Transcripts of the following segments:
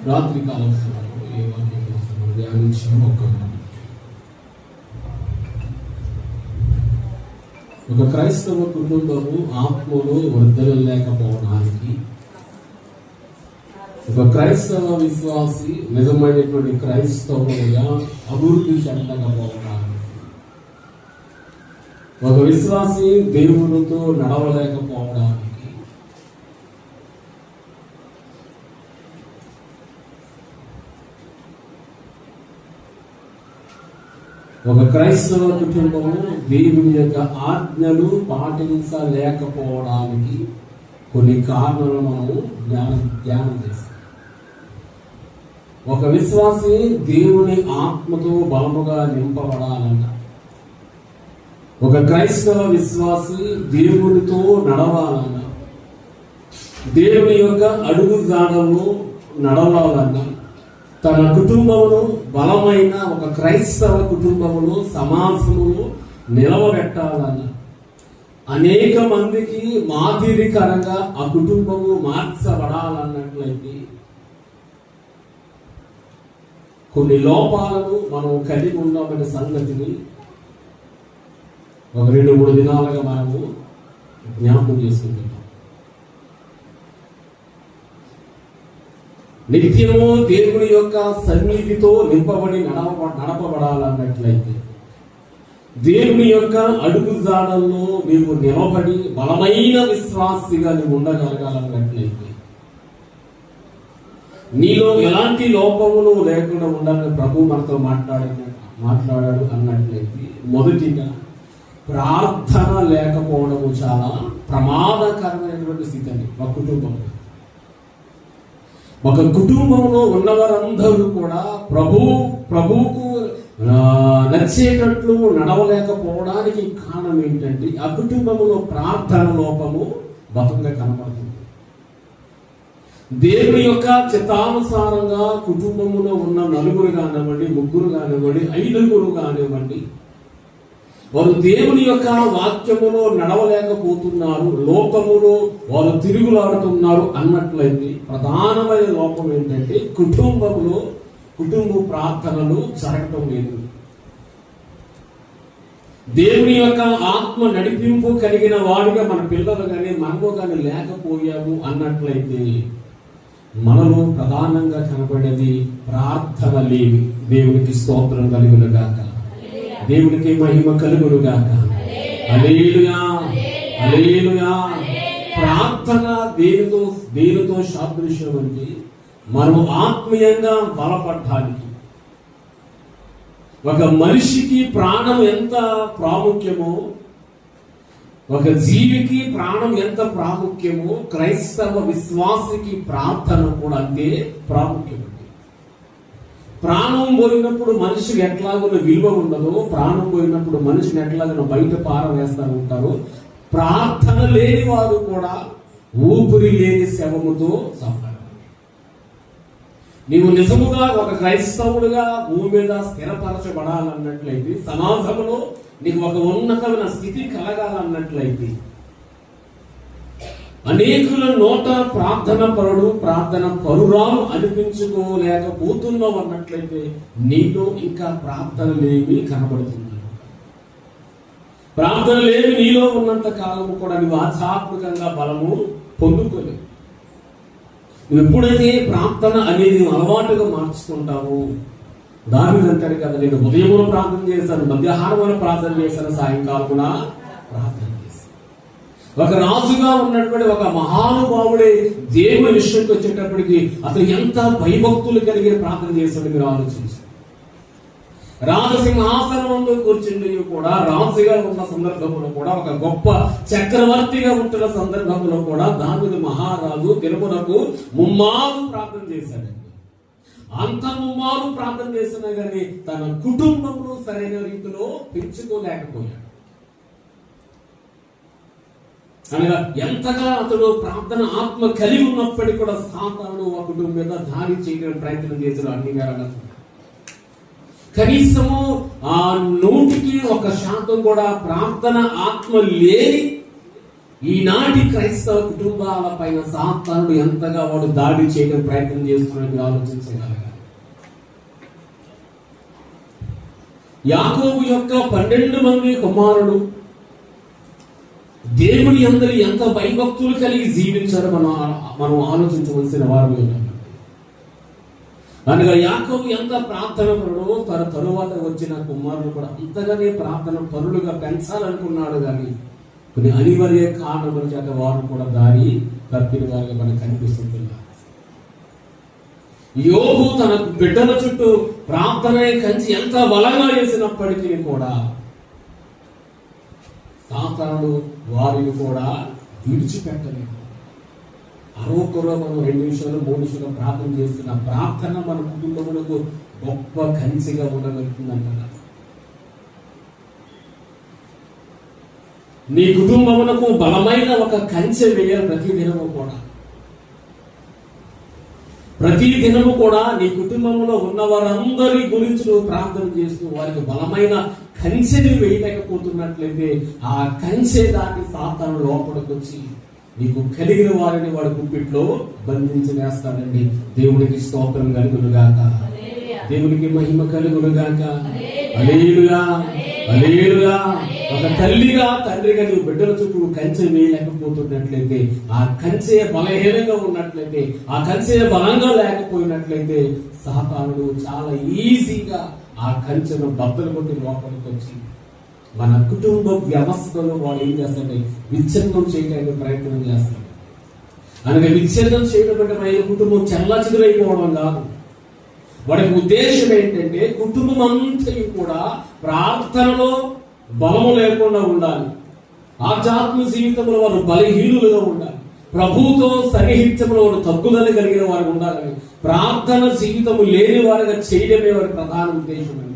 రాత్రి కాలం ఏ వాక్యం కోసం ధ్యానించిన ఒక క్రైస్తవ కుటుంబము ఆత్మలో వర్ధనలేకపోవడానికి, ఒక క్రైస్తవ విశ్వాసి నిజమైనటువంటి క్రైస్తవులుగా అభివృద్ధి చెందకపోవడానికి, ఒక విశ్వాసి దేవునితో నడవలేకపోవడానికి, ఒక క్రైస్తవ కుటుంబము దేవుని యొక్క ఆజ్ఞలు పాటించలేకపోవడానికి కొన్ని కారణాలు మనము ధ్యానం చేస్తాం. ఒక విశ్వాసి దేవుని ఆత్మతో బలముగా నింపబడాలన్నా, ఒక క్రైస్తవ విశ్వాసి దేవునితో నడవాలన్నా, దేవుని యొక్క అడుగు జాడల్లో నడవాలన్నా, తన కుటుంబమును బలమైన ఒక క్రైస్తవ కుటుంబమును సమాజమును నిలవబెట్టాలన్నా, అనేక మందికి మాదిరికరంగా ఆ కుటుంబము మార్చబడాలన్నట్లయితే కొన్ని లోపాలను మనం కలిగి ఉన్నామనే సంగతిని ఒక 2-3 దినాలుగా మనము జ్ఞాపకం చేసుకుంటున్నాం. నిత్యము దేవుని యొక్క సన్నిధితో నింపబడి నడపబడాలన్నట్లయితే, దేవుని యొక్క అడుగు జాడల్లో నీవు నిలబడి బలమైన విశ్వాసిగా నీవు ఉండగలగాలన్నట్లయితే, నీలో ఎలాంటి లోపములు లేకుండా ఉండాలని ప్రభు మనతో మాట్లాడాడు అన్నట్లయితే, మొదటిగా ప్రార్థన లేకపోవడము చాలా ప్రమాదకరమైనటువంటి స్థితి అని ఒక కుటుంబంలో ఉన్నవారందరూ కూడా ప్రభువుకు నచ్చేటట్లు నడవలేకపోవడానికి కారణం ఏంటంటే, ఆ కుటుంబంలో ప్రార్థన లోపము బలంగా కనబడుతుంది. దేవుని యొక్క చిత్తానుసారంగా కుటుంబంలో ఉన్న 4 కానివ్వండి, 3 కానివ్వండి, 5 కానివ్వండి, వారు దేవుని యొక్క వాక్యములో నడవలేకపోతున్నారు, లోకములో వారు తిరుగులాడుతున్నారు అన్నట్లయితే ప్రధానమైన లోపం ఏంటంటే, కుటుంబ ప్రార్థనలు జరగటం లేదు. దేవుని యొక్క ఆత్మ నడిపింపు కలిగిన వాడిగా మన పిల్లలు కానీ మనము కానీ లేకపోయాము అన్నట్లయితే మనలో ప్రధానంగా కనబడేది ప్రార్థన లేవి. దేవునికి స్తోత్రం కలుగునుగాక, దేవునికి మహిమ కలుగునుగాక. హల్లెలూయా, హల్లెలూయా. ప్రార్థన దేనితో సాదృశ్యం అంటే, మనం ఆత్మీయంగా బలపడడానికి, ఒక మనిషికి ప్రాణం ఎంత ప్రాముఖ్యమో, ఒక జీవికి ప్రాణం ఎంత ప్రాముఖ్యమో, క్రైస్తవ విశ్వాసికి ప్రార్థన కూడా అంతే ప్రాముఖ్యం. ప్రాణం పోయినప్పుడు మనిషికి ఎట్లాగో విలువ ఉండదో, ప్రాణం పోయినప్పుడు మనిషిని ఎట్లాగో బయట పారవేస్తూ ఉంటారు, ప్రార్థన లేని వారు కూడా ఊపిరి లేని శవముతో సమానం. నీవు నిజముగా ఒక క్రైస్తవుడుగా భూమి మీద స్థిరపరచబడాలన్నట్లయితే, సమాజంలో నీకు ఒక ఉన్నతమైన స్థితి కలగాలన్నట్లయితే, అనేకుల నోట ప్రార్థన పరురాలు అనిపించుకోలేకపోతున్నావు అన్నట్లయితే నీలో ఇంకా ప్రార్థన లేమి కనబడుతుంది. ప్రార్థన లేమి నీలో ఉన్నంత కాలము కూడా నువ్వు ఆధ్యాత్మికంగా బలము పొందుకోలేవు. నువ్వు ఎప్పుడైతే ప్రార్థన అనేది అలవాటుగా మార్చుకుంటావు, దావీదు అంటారు కదా, నేను ఉదయమున ప్రార్థన చేశాను, మధ్యాహ్నమున ప్రార్థన చేశాను, సాయంకాలం కూడా ప్రార్థన చేశాను. ఒక రాజుగా ఉన్నటువంటి ఒక మహానుభావుడే దేవుని విషయంకి వచ్చేటప్పటికి అతను ఎంత భయభక్తులు కలిగి ప్రార్థన చేశాడు మీరు ఆలోచించారు. రాజసింహాసనంలో కూర్చుండి కూడా, రాజుగా ఉన్న సందర్భంలో కూడా, ఒక గొప్ప చక్రవర్తిగా ఉంటున్న సందర్భంలో కూడా దావీదు మహారాజు తిరుమలకు ముమ్మారు ప్రార్థన చేశాడు. అంత ముమ్మారు ప్రార్థన చేసినా గానీ తన కుటుంబంలో సరైన రీతిలో పెంచుకోలేకపోయాడు. అనగా ఎంతగా అతడు ప్రార్థన ఆత్మ కలిగి ఉన్నప్పటికీ కూడా సాతాను ఆ కుటుంబం మీద దాడి చేయడానికి ప్రయత్నం చేశాడు. అన్ని కనీసము 100% కూడా ప్రార్థన ఆత్మ లేని ఈనాటి క్రైస్తవ కుటుంబాల పైన సాతానుడు ఎంతగా వాడు దాడి చేయడం ప్రయత్నం చేస్తున్నాడని ఆలోచించగలగాలి. యాకోబు యొక్క 12 మంది కుమారులు దేవుని అందరి ఎంత భయభక్తులు కలిగి జీవించారో మనం ఆలోచించవలసిన వారు. అనగా యాకోబు ఎంత ప్రార్థన పరుడో తన తరువాత వచ్చిన కుమారులు కూడా అంతగానే ప్రార్థన పరులుగా పెంచాలనుకున్నాడు. కానీ కొన్ని అనివార్య కారణముల చేత వారు కూడా దారి తప్పిన వారిగా మనకు కనిపిస్తుంటున్నారు. యోబు తన బిడ్డల చుట్టూ ప్రార్థన కంచి ఎంత బలంగా చేసినప్పటికీ కూడా సాతానుడు వారిని కూడా విడిచిపెట్టలేదు. అరొకరు మనం 2 నిమిషాలు 3 నిమిషాలు ప్రార్థన చేస్తున్న ప్రార్థన మన కుటుంబములకు గొప్ప కంచిగా ఉండగలుగుతుందంటారా? నీ కుటుంబమునకు బలమైన ఒక కంచె వేయాలి. ప్రతి దినము కూడా నీ కుటుంబంలో ఉన్న వారందరి గురించి నువ్వు ప్రార్థన చేస్తూ వారికి బలమైన కంచెని వేయలేకపోతున్నట్లయితే ఆ కంచె దాటి సాతాను లోపలికి వచ్చి నీకు కలిగిన వారిని వాడి గుప్పిట్లో బంధించి వేస్తాడండి. దేవుడికి స్తోత్రం కలుగునుగాక, దేవునికి మహిమ కలుగునుగాక. హల్లెలూయా, హల్లెలూయా. ఒక తల్లిగా తండ్రిగా నువ్వు బిడ్డల చుట్టూ కంచె వేయలేకపోతున్నట్లయితే, ఆ కంచె బలహీనంగా ఉన్నట్లయితే, ఆ కంచె బలంగా లేకపోయినట్లయితే సాతానుడు చాలా ఈజీగా ఆ కంచెను బద్దలు కొట్టి లోపలికి వచ్చి మన కుటుంబ వ్యవస్థలో వాడు ఏం చేస్తాడంటే విచ్ఛిన్నం చేయడానికి ప్రయత్నం చేస్తాడు. అనగా విచ్ఛిన్నం చేయడం అంటే మన కుటుంబం చెల్లాచెదురైపోవడం కాదు. వాడి ఉద్దేశం ఏంటంటే కుటుంబం అంతా కూడా ప్రార్థనలో బలము లేకుండా ఉండాలి, ఆధ్యాత్మిక జీవితంలో వారు బలహీనులుగా ఉండాలి, ప్రభువుతో సన్నిహిత్యంలో వారు తగ్గుదల కలిగిన వారు ఉండాలని, ప్రార్థన జీవితము లేని వారిగా చేయడమే వారి ప్రధాన ఉద్దేశం అండి.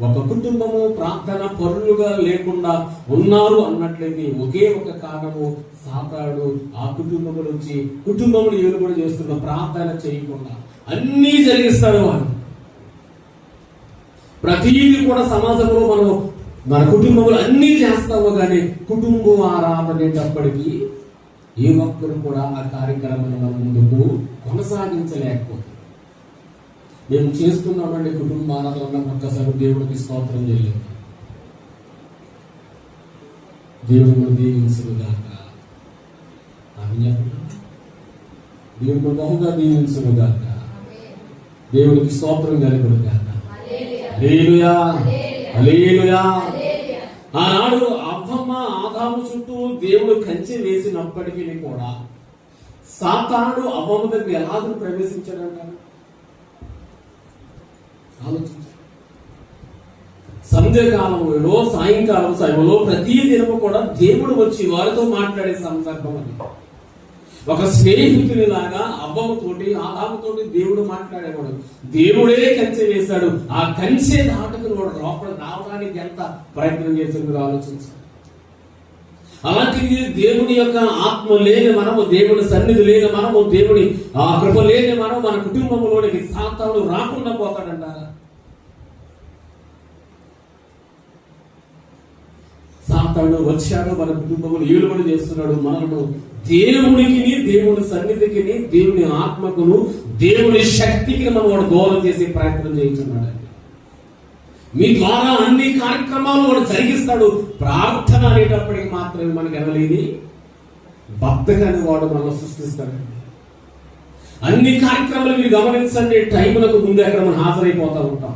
ఒక కుటుంబము ప్రార్థన పరులుగా లేకుండా ఉన్నారు అన్నట్లయితే ఒకే ఒక కారణము, సాతానుడు ఆ కుటుంబం నుంచి కుటుంబములు ఏలు కూడా చేస్తున్న ప్రార్థన చేయకుండా అన్నీ జరిగిస్తాడు. వాడు ప్రతిదీ కూడా సమాజంలో మనం మన కుటుంబంలో అన్నీ చేస్తాము, కానీ కుటుంబం ఆరాధనేటప్పటికీ ఏ ఒక్కరు కూడా ఆ కార్యక్రమాన్ని మన ముందుకు కొనసాగించలేకపోతుంది. మేము చేస్తున్నామండి కుటుంబ ఆరాధన, ఒక్కసారి దేవుడికి స్తోత్రం చేయలేదు. దేవుడు దీవించుగాక, దేవుడు బహుగా దీవించుగాక, దేవుడికి స్తోత్రం కలుగునుగాక. హల్లెలూయా, హల్లెలూయా. ఆనాడు అవ్వమ్మ ఆదాము చుట్టూ దేవుడు కంచె వేసినప్పటికీ కూడా సాతానుడు అవ్వమ్మ దగ్గర ఎలాగూ ప్రవేశించాడంటారు? ఆలోచించారు. సంధ్యకాలంలో సాయంకాలం సమయంలో ప్రతి దినము కూడా దేవుడు వచ్చి వారితో మాట్లాడే సందర్భం అది. ఒక స్నేహితుని లాగా అవ్వమ్మతోటి ఆదాముతోటి దేవుడు మాట్లాడేవాడు. దేవుడే కంచె వేశాడు. ఆ కంచె దాటుకుని వాడు లోపల రావడానికి ఎంత ప్రయత్నం చేసిందో ఆలోచించాడు. అలాంటిది దేవుని యొక్క ఆత్మ లేని మనము, దేవుని సన్నిధి లేని మనము, దేవుని ఆ కృప లేని మనం మన కుటుంబంలోనికి సాతానుడు రాకుండా పోతాడంటారా? సాతానుడు వచ్చాడు, మన కుటుంబములు ఏలుబడి చేస్తున్నాడు. మనము దేవునికి, దేవుని సన్నిధికి, దేవుని ఆత్మకును, దేవుని శక్తికి మనం వాడు దూరం చేసే ప్రయత్నం చేయించున్నాడు. మీ ద్వారా అన్ని కార్యక్రమాలు వాడు జరిగిస్తాడు. ప్రార్థన అనేటప్పటికి మాత్రమే మనకు ఎనలేని బద్ధకాన్ని వాడు మనం సృష్టిస్తాడు. అన్ని కార్యక్రమాలు మీరు గమనించండి, టైములకు ముందే అక్కడ మనం హాజరైపోతూ ఉంటాం.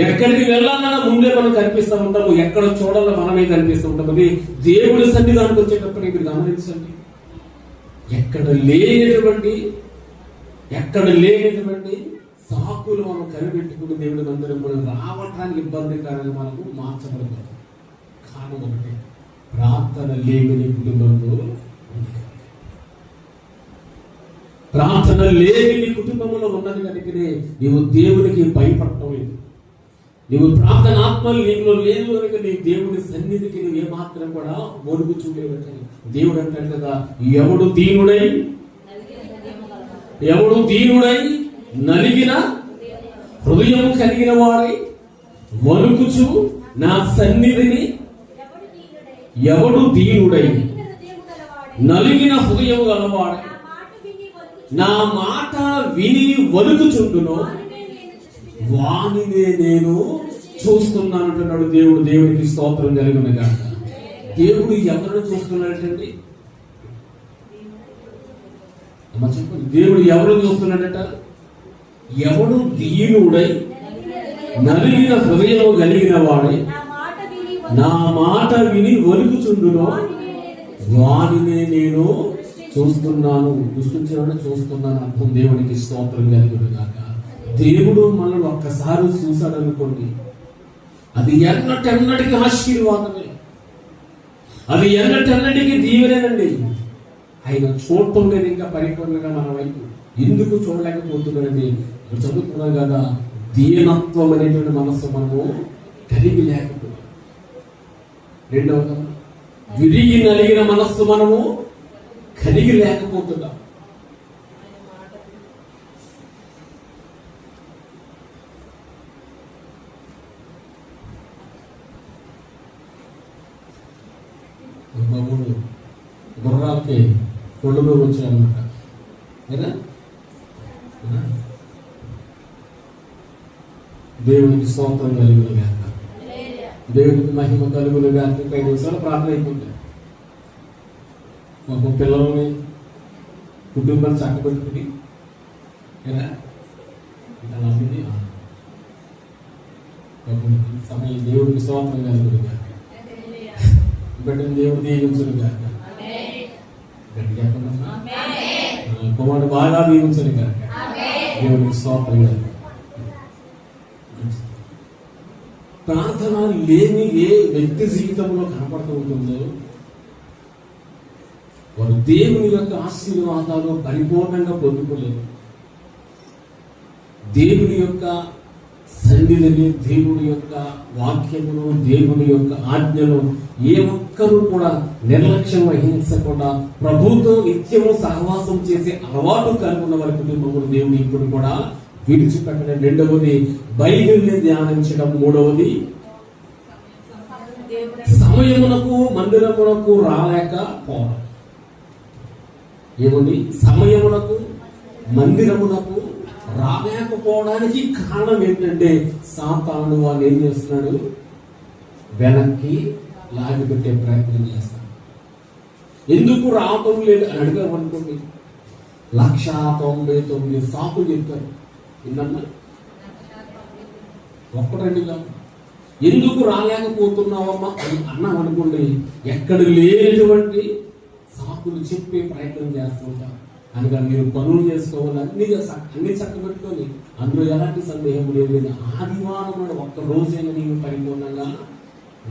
ఎక్కడికి వెళ్ళాలన్నా ముందే మనం కనిపిస్తూ ఉంటాము, ఎక్కడ చూడాలో మనమే కనిపిస్తూ ఉంటాము. అది దేవుడి సన్నిధానికి వచ్చేటప్పటికి మీరు గమనించండి, ఎక్కడ లేనటువంటి సాకులు మనం కనిపెట్టుకుని దేవుడి మందిరం మనం రావటానికి ఇబ్బందికరంగా మనకు మార్చబడతాం. కారణం ఒకటి, ప్రార్థన లేని కుటుంబంలో ఉంది. ప్రార్థన లేని కుటుంబంలో ఉన్నది కనుకనే నీవు దేవునికి భయపడటం లేదు. నీవు ప్రార్థన ఆత్మలు నీలో లేదు కనుక నీ దేవుడి సన్నిధికి నువ్వు ఏమాత్రం కూడా మొరుగు చూడలేవు. దేవుడు అంటాడు కదా, ఎవడు దీనుడై నలిగిన హృదయం కలిగిన వాడై వణుకుచు నా సన్నిధిని ఎవడు దీనుడై నలిగిన హృదయం గలవాడై నా మాట విని వణుకుచుండునో వానినే నేను చూస్తున్నాను అంటున్నాడు దేవుడు. దేవునికి స్తోత్రం కలుగును గాక. దేవుడు ఎవరిని చూస్తున్నాడటండి? అమ్మ చెప్పండి, దేవుడు ఎవరు చూస్తున్నాడట? ఎవడు దీనుడై నలిగిన హృదయం కలిగిన వాడై నా మాట విని వణుకుచుండునో వానినే నేను చూస్తున్నాను. దృష్టించడం చూస్తున్నాను అర్థం. దేవునికి స్తోత్రం కలుగును గాక. దేవుడు మనల్ని ఒక్కసారి చూశాడు అనుకోండి, అది ఎన్నటెన్నటికి ఆశీర్వాదమే, అది ఎన్నటెన్నటికి దీవెనండి. ఆయన చూడటం లేదు ఇంకా పరిపూర్ణంగా మన వైపు. ఎందుకు చూడలేకపోతున్నాడండి? చదువుతున్నాం కదా, దీనత్వం అనేటువంటి మనస్సు మనము కలిగి లేకపోతున్నాం. రెండవది, విరిగి నలిగిన మనస్సు మనము కలిగి లేకపోతున్నాం. గుర్రాలకి కొడుకు వచ్చాయన్నమాట కదా. దేవునికి స్తోత్రం కలుగును గాక. దేవునికి మహిమ కలుగును గాక. 5 నిమిషాలు ప్రార్థన అయిపోతుంది. మాకు పిల్లల్ని కుటుంబాన్ని చక్కబెట్టుకుని కదా సమయం. దేవుడికి స్తోత్రం కలుగును గాక. బిడ్డను దేవుడు దీవించును గాక. కుమారుడు బాగా దీవించును గాక. దేవుడికి స్తోత్రం కలుగు. ప్రార్థన లేని ఏ వ్యక్తి జీవితంలో కనపడుతూ ఉంటుందో వారు దేవుని యొక్క ఆశీర్వాదాలు పరిపూర్ణంగా పొందుకోలేరు. దేవుని యొక్క సన్నిధిని, దేవుని యొక్క వాక్యమును, దేవుని యొక్క ఆజ్ఞను ఏ ఒక్కరూ కూడా నిర్లక్ష్యం వహించకుండా ప్రభుతో నిత్యము సహవాసం చేసే అలవాటు కలుగున్న వారి కుటుంబములు దేవుని ఇప్పుడు కూడా విడిచిపెట్టడం. రెండవది, బైబిల్ని ధ్యానించడం. మూడవది, సమయమునకు మందిరమునకు రాలేకపోవడం. ఏమండి? సమయమునకు మందిరమునకు రాలేకపోవడానికి కారణం ఏంటంటే సాతాను వాళ్ళు ఏం చేస్తున్నాడు? వెనక్కి లాగిపెట్టే ప్రయత్నం చేస్తాడు. ఎందుకు రావటం లేదు అని అడిగామనుకోండి, 199 సాకులు చెప్తారు. ఏంటన్నా? ఒక్కటండిగా ఎందుకు రాలేకపోతున్నావమ్మా అని అన్నాం అనుకోండి, ఎక్కడ లేనటువంటి సాకులు చెప్పే ప్రయత్నం చేస్తుంటారు. అనగా మీరు పనులు చేసుకోవాలి, అన్ని చక్కబెట్టుకొని అందులో ఎలాంటి సందేహం లేదు. ఆదివారం ఒక్క రోజైనా నీవు పరిపూర్ణంగా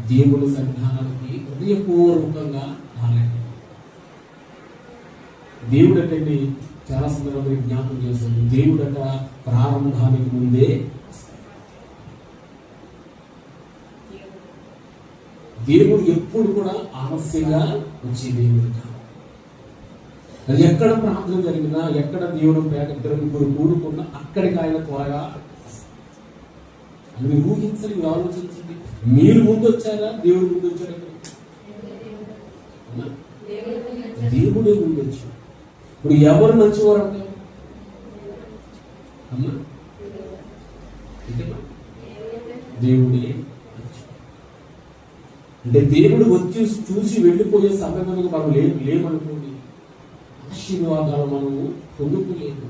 దేవుని సన్నిధానానికి హృదయపూర్వకంగా రాలేదు. దేవుడు అంటే చాలా సందర్భంగా జ్ఞాపకం చేస్తుంది. దేవుడట ప్రారంభానికి ముందే దేవుడు ఎప్పుడు కూడా ఆలస్యంగా వచ్చే దేవుడు కాదు. అది ఎక్కడ ప్రార్థన జరిగినా, ఎక్కడ దేవుడు ఇద్దరు ముగ్గురు కూడుకున్నా అక్కడికి ఆయన త్వరగా. మీరు ఊహించండి, మీరు ఆలోచించండి. మీరు ముందు వచ్చారా? దేవుడు ముందు వచ్చారా? దేవుడే ముందు వచ్చాడు. ఇప్పుడు ఎవరు మంచివారు అంటారు? అమ్మా దేవుడే. అంటే దేవుడు వచ్చి చూసి వెళ్ళిపోయే సమయంలో మనం లేమనుకోండి, ఆశీర్వాదాలు మనము పొందుకోలేదు.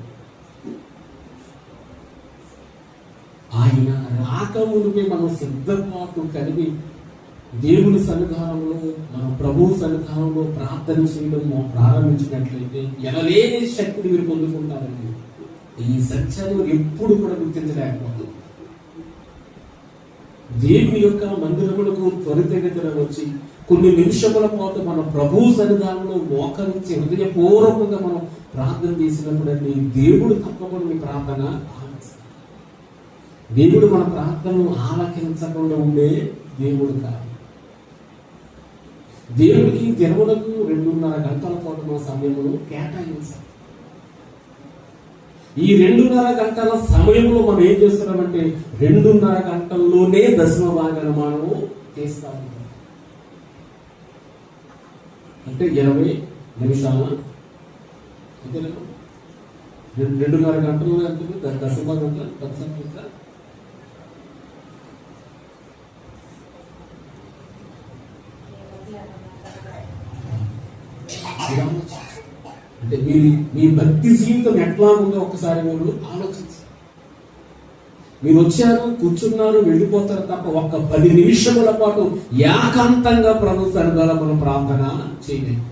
ఆయన రాకమునిపై మనం సిద్ధపాటు కలిగి దేవుని సన్నిధానంలో, మన ప్రభువు సన్నిధానంలో ప్రార్థన చేయడం ప్రారంభించినట్లయితే ఎనలేని శక్తిని మీరు పొందుకుంటారండి. ఈ సత్యాన్ని ఎప్పుడు కూడా గుర్తించలేకపోతుంది. దేవుని యొక్క మందిరములకు త్వరితగతిన వచ్చి కొన్ని నిమిషముల పాటు మన ప్రభు సన్నిధానంలో మోకరించి హృదయపూర్వకంగా మనం ప్రార్థన చేసినప్పుడు అండి, దేవుడు తప్పకుండా మీ ప్రార్థన ఆలకిస్తాడు. దేవుడు మన ప్రార్థనను ఆలకించకుండా ఉండే దేవుడు కాదు. దేవుడికి దినములకు 2.5 గంటల పాటు మన సమయంలో కేటాయించాలి. ఈ 2.5 గంటల సమయంలో మనం ఏం చేస్తున్నామంటే 2.5 గంటల్లోనే దశమ భాగాన్ని మనము చేస్తాము. అంటే 20 నిమిషాల 2.5 గంటలు అంటే దశమ గంటల 10 గంటల అంటే మీ భక్తి జీవితం ఎట్లా ఉందో ఒకసారి మీరు ఆలోచించారు. మీరు వచ్చారు, కూర్చున్నారు, వెళ్ళిపోతారు తప్ప ఒక్క 10 నిమిషముల పాటు ఏకాంతంగా ప్రభు సన్నిధిలో మనం ప్రార్థన చేయలేదు.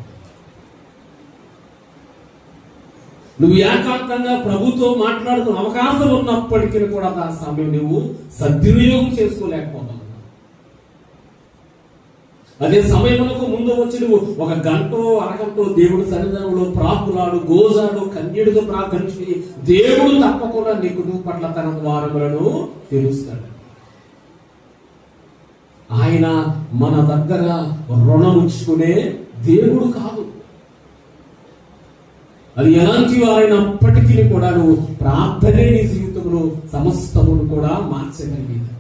నువ్వు ఏకాంతంగా ప్రభుతో మాట్లాడుతున్న అవకాశం ఉన్నప్పటికీ కూడా ఆ సమయం నువ్వు సద్వినియోగం చేసుకోలేకపోతావు. అదే సమయమునకు ముందు వచ్చి నువ్వు 1 గంట అరగంట దేవుడి సన్నిధానంలో ప్రార్థనలు గోజాడు కన్యుడిగా ప్రార్థించి దేవుడు తప్పకుండా నీ కుటుంబం పట్ల తన ద్వారములను తెరుస్తాడు. ఆయన మన దగ్గర రుణం ఉంచుకునే దేవుడు కాదు. అది ఎలాంటి వారైనప్పటికీ కూడా నువ్వు ప్రార్థనే నీ జీవితంలో సమస్తమును కూడా మార్చగలిగేది.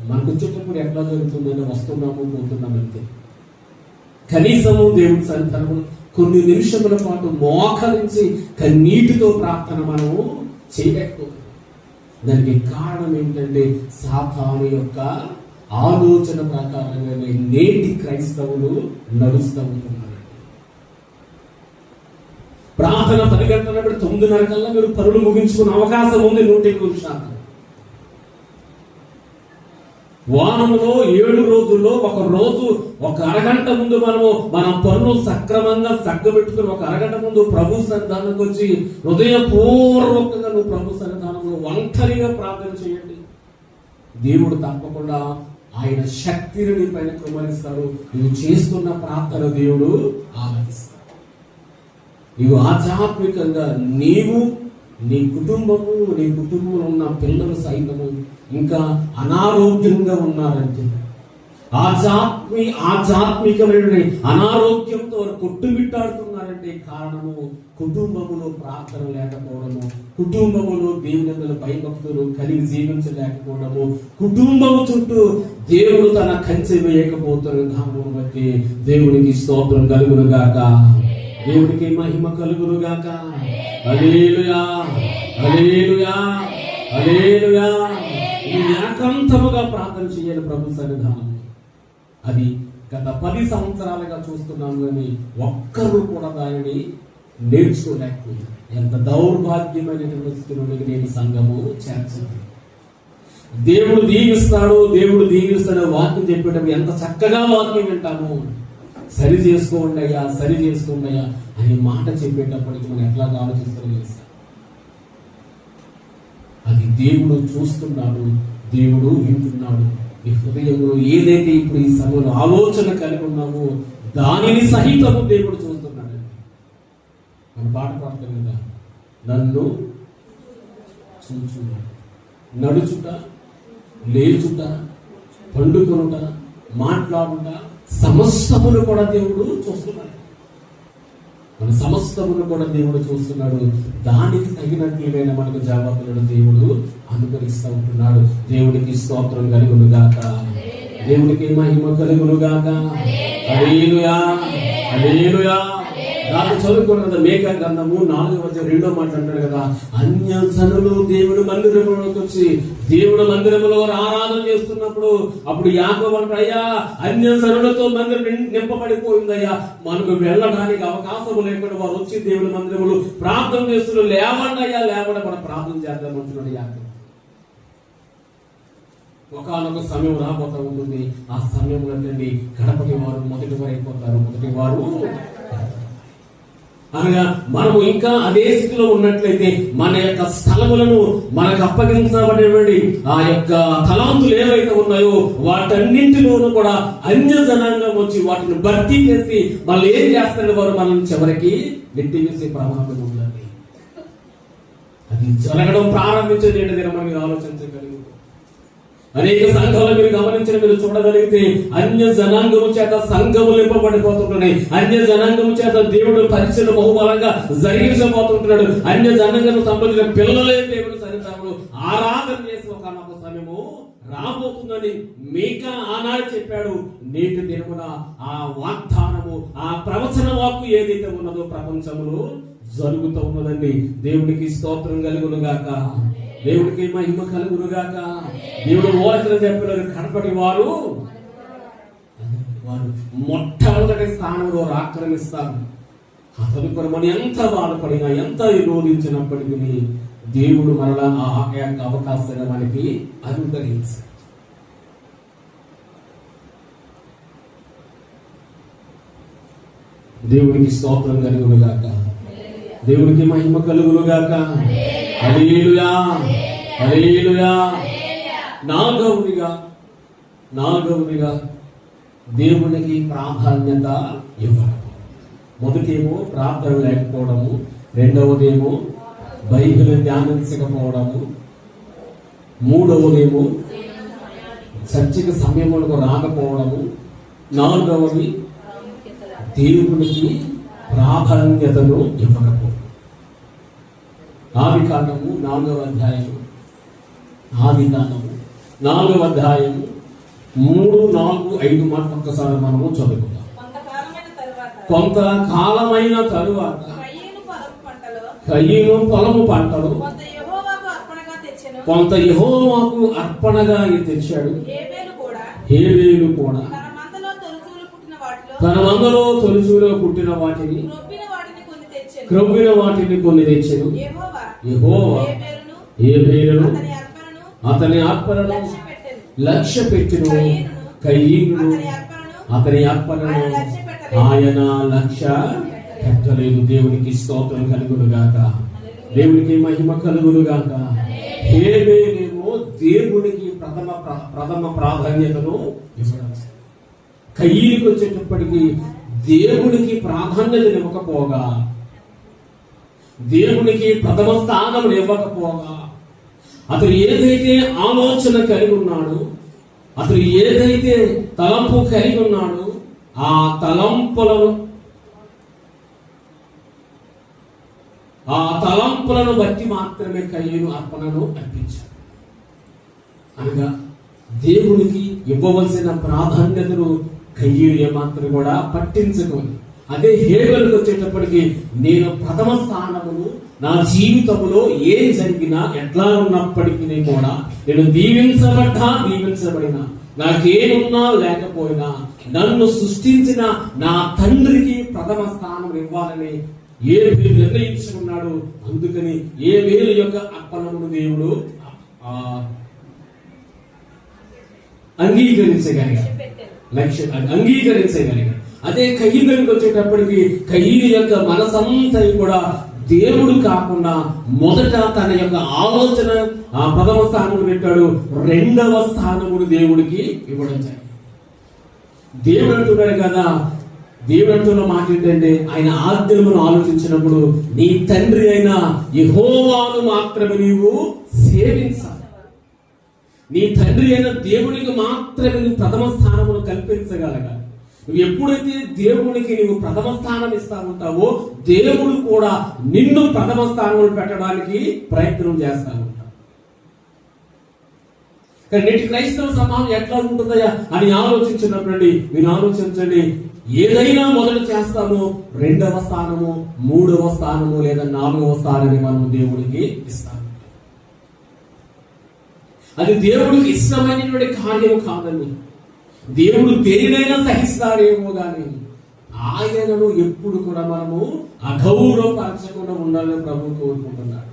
మనకు వచ్చేటప్పుడు ఎట్లా జరుగుతుందని వస్తున్నాము పోతున్నాము అంతే. కనీసము దేవుడి సన్నిధానము కొన్ని నిమిషముల పాటు మోకరించి కన్నీటితో ప్రార్థన మనము చేయలేకపోతున్నాం. దానికి కారణం ఏంటంటే సాతాను యొక్క ఆలోచన ప్రకారంగా నేటి క్రైస్తవులు నడుస్తూ ఉంటున్నారు. ప్రార్థన 10 గంటలప్పుడు 9:30 కల్లా మీరు పనులు ముగించుకునే అవకాశం ఉంది 100%. వారములో 7 రోజుల్లో 1 రోజు 1 అరగంట ముందు మన పనులు సక్రమంగా సగ్గబెట్టుకుని 1 అరగంట ముందు ప్రభు సన్నిధానానికి వచ్చి హృదయపూర్వకంగా నువ్వు ప్రభు సన్నిధానంలో ఒంటరిగా ప్రార్థన చేయండి. దేవుడు తప్పకుండా ఆయన శక్తిని నీ పైన కుమరిస్తాడు. నువ్వు చేస్తున్న ప్రార్థన దేవుడు ఆలకిస్తాడు. నీవు ఆధ్యాత్మికంగా నీవు నీ కుటుంబము నీ కుటుంబంలో ఉన్న పిల్లలు సైతము ఇంకా అనారోగ్యంగా ఉన్నారంటే ఆధ్యాత్మికమైన అనారోగ్యంతో కొట్టుమిట్టాడుతున్నారంటే కారణము కుటుంబములో ప్రార్థన లేకపోవడము, కుటుంబములో దేవుని భయభక్తులు కలిగి జీవించలేకపోవడము, కుటుంబము చుట్టూ దేవుడు తన కంచె వేయకపోతున్న దామును బట్టి దేవునికి స్తోత్రం కలుగును గాక, దేవునికి మహిమ కలుగును గాక. హల్లెలూయా హల్లెలూయా హల్లెలూయా. ఏకాంతముగా ప్రార్థన చేయాలి ప్రభు సన్నిధానం. అది గత 10 సంవత్సరాలుగా చూస్తున్నాం కానీ ఒక్కరు కూడా దానిని నేర్చుకోలేకపోయింది. ఎంత దౌర్భాగ్యమైనటువంటి స్థితిలోకి నేను సంఘము చేర్చింది. దేవుడు దీవిస్తాడు వాక్యం చెప్పేటప్పుడు ఎంత చక్కగా వాక్యం వింటాము. సరి చేసుకోండి అయ్యా అని మాట చెప్పేటప్పటికి మనం ఎట్లా ఆలోచిస్తారో తెలుసా? అది దేవుడు చూస్తున్నాడు, దేవుడు వింటున్నాడు. ఈ హృదయంలో ఏదైతే ఇప్పుడు ఈ సమయంలో ఆలోచన కలిగి ఉన్నామో దానిని సహితము దేవుడు చూస్తున్నాడు. మన పాట పాడతాం కదా, నన్ను చూచుట, నడుచుట, లేచుట, పండుకొనుట, మాట్లాడుట సమస్తమును కూడా దేవుడు చూస్తున్నాడు. మన సమస్తమును కూడా దేవుడు చూస్తున్నాడు. దానికి తగినట్లుగా మనకు జవాబులను దేవుడు అనుగ్రహిస్తూ ఉంటున్నాడు. దేవునికి స్తోత్రం కలుగును గాక, దేవునికి మహిమ కలుగును గాక. హల్లెలూయా హల్లెలూయా. నాకు చదువుకున్న మేకా గ్రంథము 4:2 అంటాడు కదా, అన్య జనులు దేవుడు మందిరంలోకి వచ్చి దేవుడు మందిరంలో ఆరాధన చేస్తున్నప్పుడు అప్పుడు యాకోబు అంటాడు, అయ్యా అన్య జనులతో మందిరం నింపబడిపోయిందయ్యా, మనకు వెళ్ళడానికి అవకాశం లేకుండా వారు వచ్చి దేవుడి మందిరంలో ప్రార్థన చేస్తున్నారు, లేవండి మన ప్రార్థన చేద్దామంటున్నాడు యాకోబు. ఒకనొక సమయం రాబోతా ఉంటుంది. ఆ సమయంలో గడపటి వారు మొదటి వారు అనగా మనము ఇంకా అదే స్థితిలో ఉన్నట్లయితే మన యొక్క స్థలములను మనకు అప్పగించబడేటువంటి ఆ యొక్క తలాంతులు ఏవైతే ఉన్నాయో వాటన్నింటిలోనూ కూడా అన్య జనాంగం వచ్చి వాటిని భర్తీ చేసి వాళ్ళు ఏం చేస్తారో వారు మనం చివరికి నెట్టి వేసే ప్రమాదం ఉందండి. అది జరగడం ప్రారంభించేది ఏంటంటే మనం మీరు ఆలోచించగలిగి అనేక సంఘాలు మీరు చూడగలిగితే అన్య జనాంగము చేత సంఘములు నింపబడిపోతుంటున్నాయి. అన్య జనాంగము చేత దేవుడు పరిచయం బహుబలంగా జరిగించబోతుంటున్నాడు. అన్య జనాంగం సంబంధించిన పిల్లలే దేవుడు సన్నిధానంలో ఆరాధన చేసి ఒకనొక సమయము రాబోతుందని మీకా ఆనాడు చెప్పాడు. నేటి దినమున ఆ వాగ్దానము, ఆ ప్రవచన వాక్కు ఏదైతే ఉన్నదో ప్రపంచంలో జరుగుతూ ఉన్నదండి. దేవుడికి స్తోత్రం కలుగునుగాక, దేవుడికి మహిమ కలుగునుగాక. దేవుడు ఓరకలు చెప్పినారు, కడపటి వారు మొట్టమొదటి స్థానంలో ఆక్రమిస్తారు. అతను మనం ఎంత బాధపడినా, ఎంత విరోధించినప్పటికీ దేవుడు మరలా ఆ యొక్క అవకాశాన్ని మనకి అనుగ్రహించారు. దేవుడికి స్తోత్రం కలుగునుగాక, దేవుడికి మహిమ కలుగునుగాక. హల్లెలూయా, హల్లెలూయా. నాలుగవదిగా దేవునికి ప్రాధాన్యత ఇవ్వడం. మొదటేమో ప్రార్థన లేకపోవడము, రెండవదేమో బైబిల్ ధ్యానించకపోవడము, మూడవదేమో చర్చకి సమయములకు రాకపోవడము, నాలుగవది దేవునికి ప్రాధాన్యతను ఇవ్వకపోవడం. ఆదికాండము 4వ అధ్యాయము, ఆదికాండము 4వ అధ్యాయము 3, 4, 5 మాట ఒక్కసారి మనము చదువుకుందాం. కొంతకాలమైన తరువాత కయీను పొలము పంటలు కొంత యెహోవాకు అర్పణగా తెచ్చాడు. హేబేలు కూడా తన మందలో తొలిచూలో పుట్టిన వాటిని, క్రొవ్విన వాటిని కొన్ని తెచ్చాడు. యెహోవా హేబేలును అతని అర్పణను లక్ష్య పెట్టెను, కయీను అతని అర్పణను ఆయన లక్ష్య పెట్టలేదు. దేవునికి స్తోత్రం కలుగునుగాక, దేవునికి మహిమ కలుగునుగాక. హేబేలేమో దేవునికి ప్రథమ ప్రాధాన్యతను ఇవ్వడం. కయీనుకు వచ్చేటప్పటికి దేవునికి ప్రాధాన్యత ఇవ్వకపోగా, దేవునికి ప్రథమ స్థానం ఇవ్వకపోగా, అతను ఏదైతే ఆలోచన కలిగి ఉన్నాడో, అతను ఏదైతే తలంపు కలిగి ఉన్నాడో, ఆ తలంపులను బట్టి మాత్రమే కయ్యను అర్పణను అర్పించాడు. అనగా దేవునికి ఇవ్వవలసిన ప్రాధాన్యతను కయ్యూరు ఏమాత్రం కూడా పట్టించుకోండి. అదే హేబేలుకు వచ్చేటప్పటికి నేను ప్రథమ స్థానమును నా జీవితంలో ఏం జరిగినా ఎట్లా ఉన్నప్పటికీ కూడా నేను దీవించబడినా నాకేమున్నా లేకపోయినా నన్ను సృష్టించిన నా తండ్రికి ప్రథమ స్థానం ఇవ్వాలని హేబేలు నిర్ణయించుకున్నాడు. అందుకని హేబేలు యొక్క అర్పణను దేవుడు అంగీకరించగలిగాడు. అదే కయీనుకి వచ్చేటప్పటికి కయీను యొక్క మనసంతా కూడా దేవుడు కాకుండా మొదట తన యొక్క ఆలోచన ప్రథమ స్థానమును పెట్టాడు, రెండవ స్థానమును దేవుడికి ఇవ్వడం జరిగింది. దేవుడు అంటున్నాడు కదా, దేవుడు అంటున్న మాట ఏంటంటే ఆయన ఆజ్ఞలను ఆలోచించినప్పుడు నీ తండ్రి అయిన యెహోవాను మాత్రమే నీవు సేవించాలి. నీ తండ్రి అయిన దేవునికి మాత్రమే నువ్వు ప్రథమ స్థానమును కల్పించగలగాలి. నువ్వు ఎప్పుడైతే దేవునికి నువ్వు ప్రథమ స్థానం ఇస్తా ఉంటావో దేవుడు కూడా నిన్ను ప్రథమ స్థానంలో పెట్టడానికి ప్రయత్నం చేస్తా ఉంటావు. కానీ నేటి క్రైస్తవ సమాజం ఎట్లా ఉంటుందయ్యా అని ఆలోచించినప్పుడు మీరు ఆలోచించండి. ఏదైనా మొదలు చేస్తాము, రెండవ స్థానము, మూడవ స్థానము లేదా నాలుగవ స్థానాన్ని మనం దేవుడికి ఇస్తాము. అది దేవుడికి ఇష్టమైనటువంటి కార్యము కాదండి. దేవుడు దేనినైనా సహిస్తాడేమో గాని ఆయనను ఎప్పుడు కూడా మనము అగౌరవపరచకుండా ఉండాలని ప్రభు కోరుకుంటున్నాడు.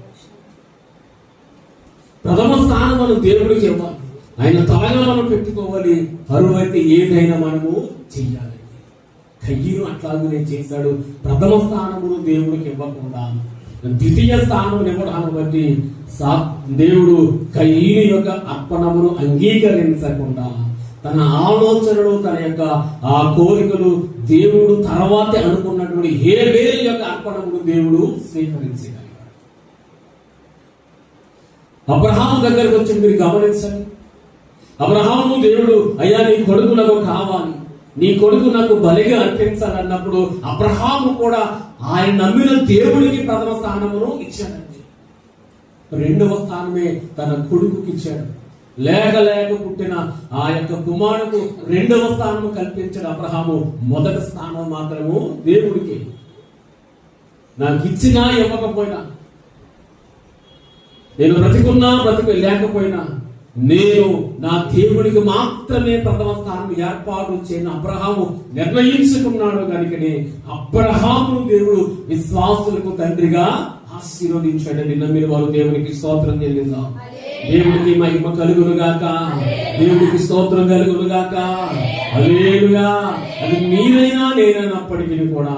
ప్రథమ స్థానం మనం దేవుడికి ఇవ్వాలి, ఆయన తలగా మనం పెట్టుకోవాలి. అరువైతే ఏదైనా మనము చెయ్యాలి. కయ్యను అట్లాగే చేశాడు. ప్రథమ స్థానమును దేవుడికి ఇవ్వకుండా ద్వితీయ స్థానం ఇవ్వడాన్ని బట్టి దేవుడు కయ్యను యొక్క అర్పణమును అంగీకరించకుండా తన ఆలోచనలు, తన యొక్క ఆ కోరికలు దేవుడు తర్వాతే అనుకున్నటువంటి హేబేలు యొక్క అర్పణమును దేవుడు స్వీకరించగలిగాడు. అబ్రహాము దగ్గరకు వచ్చి మీరు గమనించండి. అబ్రహాము దేవుడు అయ్యా నీ కొడుకు నాకు కావాలి, నీ కొడుకు నాకు బలిగా అర్పించాలన్నప్పుడు అబ్రహాము కూడా ఆయన నమ్మిన దేవుడికి ప్రథమ స్థానమును ఇచ్చాడండి. రెండవ స్థానమే తన కొడుకుకి ఇచ్చాడు. లేక లేక పుట్టిన ఆ యొక్క కుమారుడు రెండవ స్థానం కల్పించిన అబ్రహాము మొదటి స్థానం మాత్రము దేవుడికి. నాకు ఇచ్చినా ఇవ్వకపోయినా, నేను బ్రతికున్నా లేకపోయినా, నేను నా దేవుడికి మాత్రమే ప్రథమ స్థానం ఏర్పాటు చేయని అబ్రహాము నిర్ణయించుకున్నాడు కనుకనే అబ్రహామును దేవుడు విశ్వాసులకు తండ్రిగా ఆశీర్వదించాడని నమ్మిన వారు దేవునికి స్తోత్రం చెల్లిందాం. దేవుడికి మహిమ కలుగునుగాక, దేవుడికి స్తోత్రం కలుగునుగాక. హల్లెలూయా. అది మీరైనా నేనైనప్పటికీ కూడా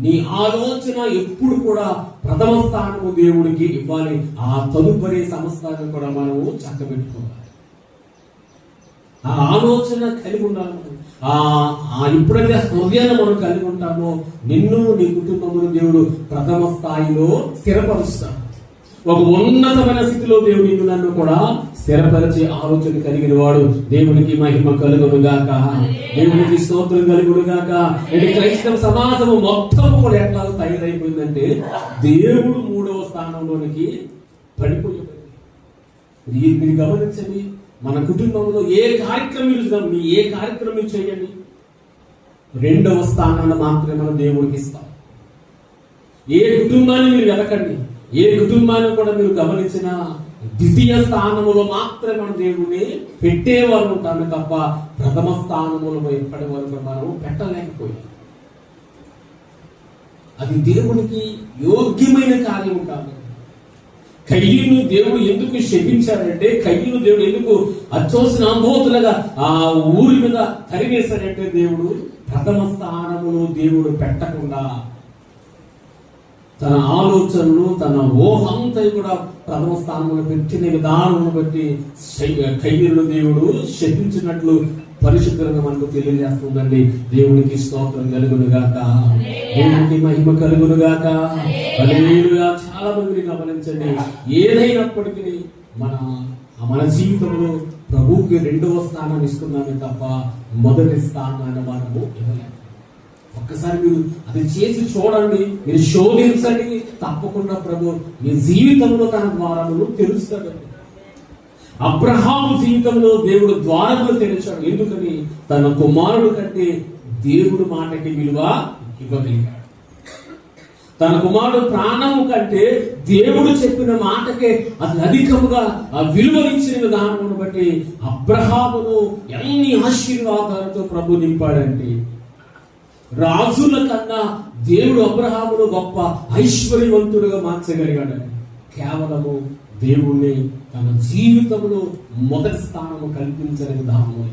నీ ఆలోచన ఎప్పుడు కూడా ప్రథమ స్థానము దేవుడికి ఇవ్వాలి. ఆ తదుపరి సమస్తాన్ని కూడా మనము చక్కబెట్టుకోవాలి. ఆ ఆలోచన కలిగి ఉండాలి. ఎప్పుడైతే హృదయాన్ని మనం కలిగి ఉంటామో నిన్ను నీ కుటుంబమును దేవుడు ప్రథమ స్థాయిలో స్థిరపరుస్తాడు. ఒక ఉన్నతమైన స్థితిలో దేవుడు నిన్ను నన్ను కూడా స్థిరపరిచే ఆలోచన కలిగిన వాడు. దేవునికి మహిమ కలుగునుగాక, దేవునికి స్తోత్రం కలుగునుగాక. క్రైస్తవ సమాజము మొత్తం కూడా ఎట్లా తయారైపోయిందంటే దేవుడు మూడవ స్థానంలోనికి పడిపోయింది. మీరు గమనించండి, మన కుటుంబంలో ఏ కార్యక్రమం చేయండి, రెండవ స్థానాన్ని మాత్రమే మనం దేవుడికి ఇస్తాం. ఏ కుటుంబాన్ని మీరు వెతకండి, ఏ కుటుంబాన్ని కూడా మీరు గమనించిన ద్వితీయ స్థానములో మాత్రమే మనం దేవుడిని పెట్టేవారు ఉంటాము తప్ప ప్రథమ స్థానములో ఎప్పటి వరకు మనం పెట్టలేకపోయాం. అది దేవునికి యోగ్యమైన కార్యం కాదు. కయ్యను దేవుడు ఎందుకు శపించాడంటే, కయ్యను దేవుడు ఎందుకు అచ్చోసిన అంబోతులుగా ఆ ఊరి మీద తరిగేశాడంటే, దేవుడు ప్రథమ స్థానములో దేవుడు పెట్టకుండా తన ఆలోచనలు తన ఊహంతా కూడా ప్రథమ స్థానంలో పెట్టిన విధానం బట్టి కయ్యను దేవుడు శపించినట్లు పరిశుద్ధంగా మనకు తెలియజేస్తుందండి. దేవునికి స్తోత్రం కలుగునుగాక, దేవునికి మహిమ కలుగునుగాక. హల్లెలూయా. చాలా మందిని గమనించండి, ఏదైనప్పటికీ మన జీవితంలో ప్రభువుకి రెండవ స్థానాన్ని ఇస్తున్నామే తప్ప మొదటి స్థానాన్ని మనము ఇవ్వలేము. ఒక్కసారి మీరు అది చేసి చూడండి, మీరు శోధించండి, తప్పకుండా ప్రభు మీ జీవితంలో తన ద్వారములు తెరుస్తాడండి. అబ్రహాము జీవితంలో దేవుడు ద్వారములు తెరిచాడు. ఎందుకని? తన కుమారుడు కంటే దేవుడు మాటకి విలువ ఇవ్వగలిగాడు. తన కుమారుడు ప్రాణము కంటే దేవుడు చెప్పిన మాటకే అది అధికముగా ఆ విలువనిచ్చిన విధానమును బట్టి అబ్రహామును ఎన్ని ఆశీర్వాదాలతో ప్రభు నింపాడంటే, రాజుల కన్నా దేవుడు అబ్రహామును గొప్ప ఐశ్వర్యవంతుడుగా మార్చగలిగాడని కేవలము దేవుణ్ణి తన జీవితంలో మొదటి స్థానము కల్పించిన విధానము.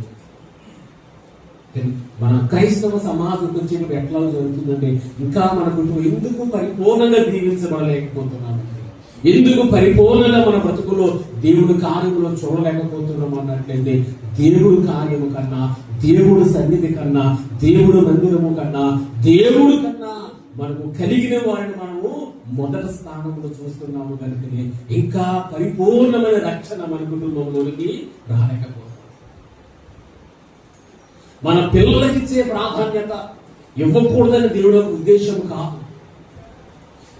మన క్రైస్తవ సమాజం వచ్చేప్పుడు ఎట్లా జరుగుతుందంటే, ఇంకా మన కుటుంబం ఎందుకు పరిపూర్ణంగా దీవించబడలేకపోతున్నాము, ఎందుకు పరిపూర్ణంగా మన బ్రతుకులో దేవుడి కార్యములో చూడలేకపోతున్నాం అన్నట్లయితే, దేవుడి కార్యము కన్నా, దేవుడి సన్నిధి కన్నా, దేవుడి మందిరము కన్నా, దేవుడి కన్నా మనము కలిగిన వారిని మనము మొదటి స్థానంలో చూస్తున్నాము కనుకనే ఇంకా పరిపూర్ణమైన రక్షణ మన కుటుంబంలోనికి రాలేకపోతుంది. మన పిల్లలకిచ్చే ప్రాధాన్యత ఇవ్వకూడదని దేవుడు ఉద్దేశం కాదు.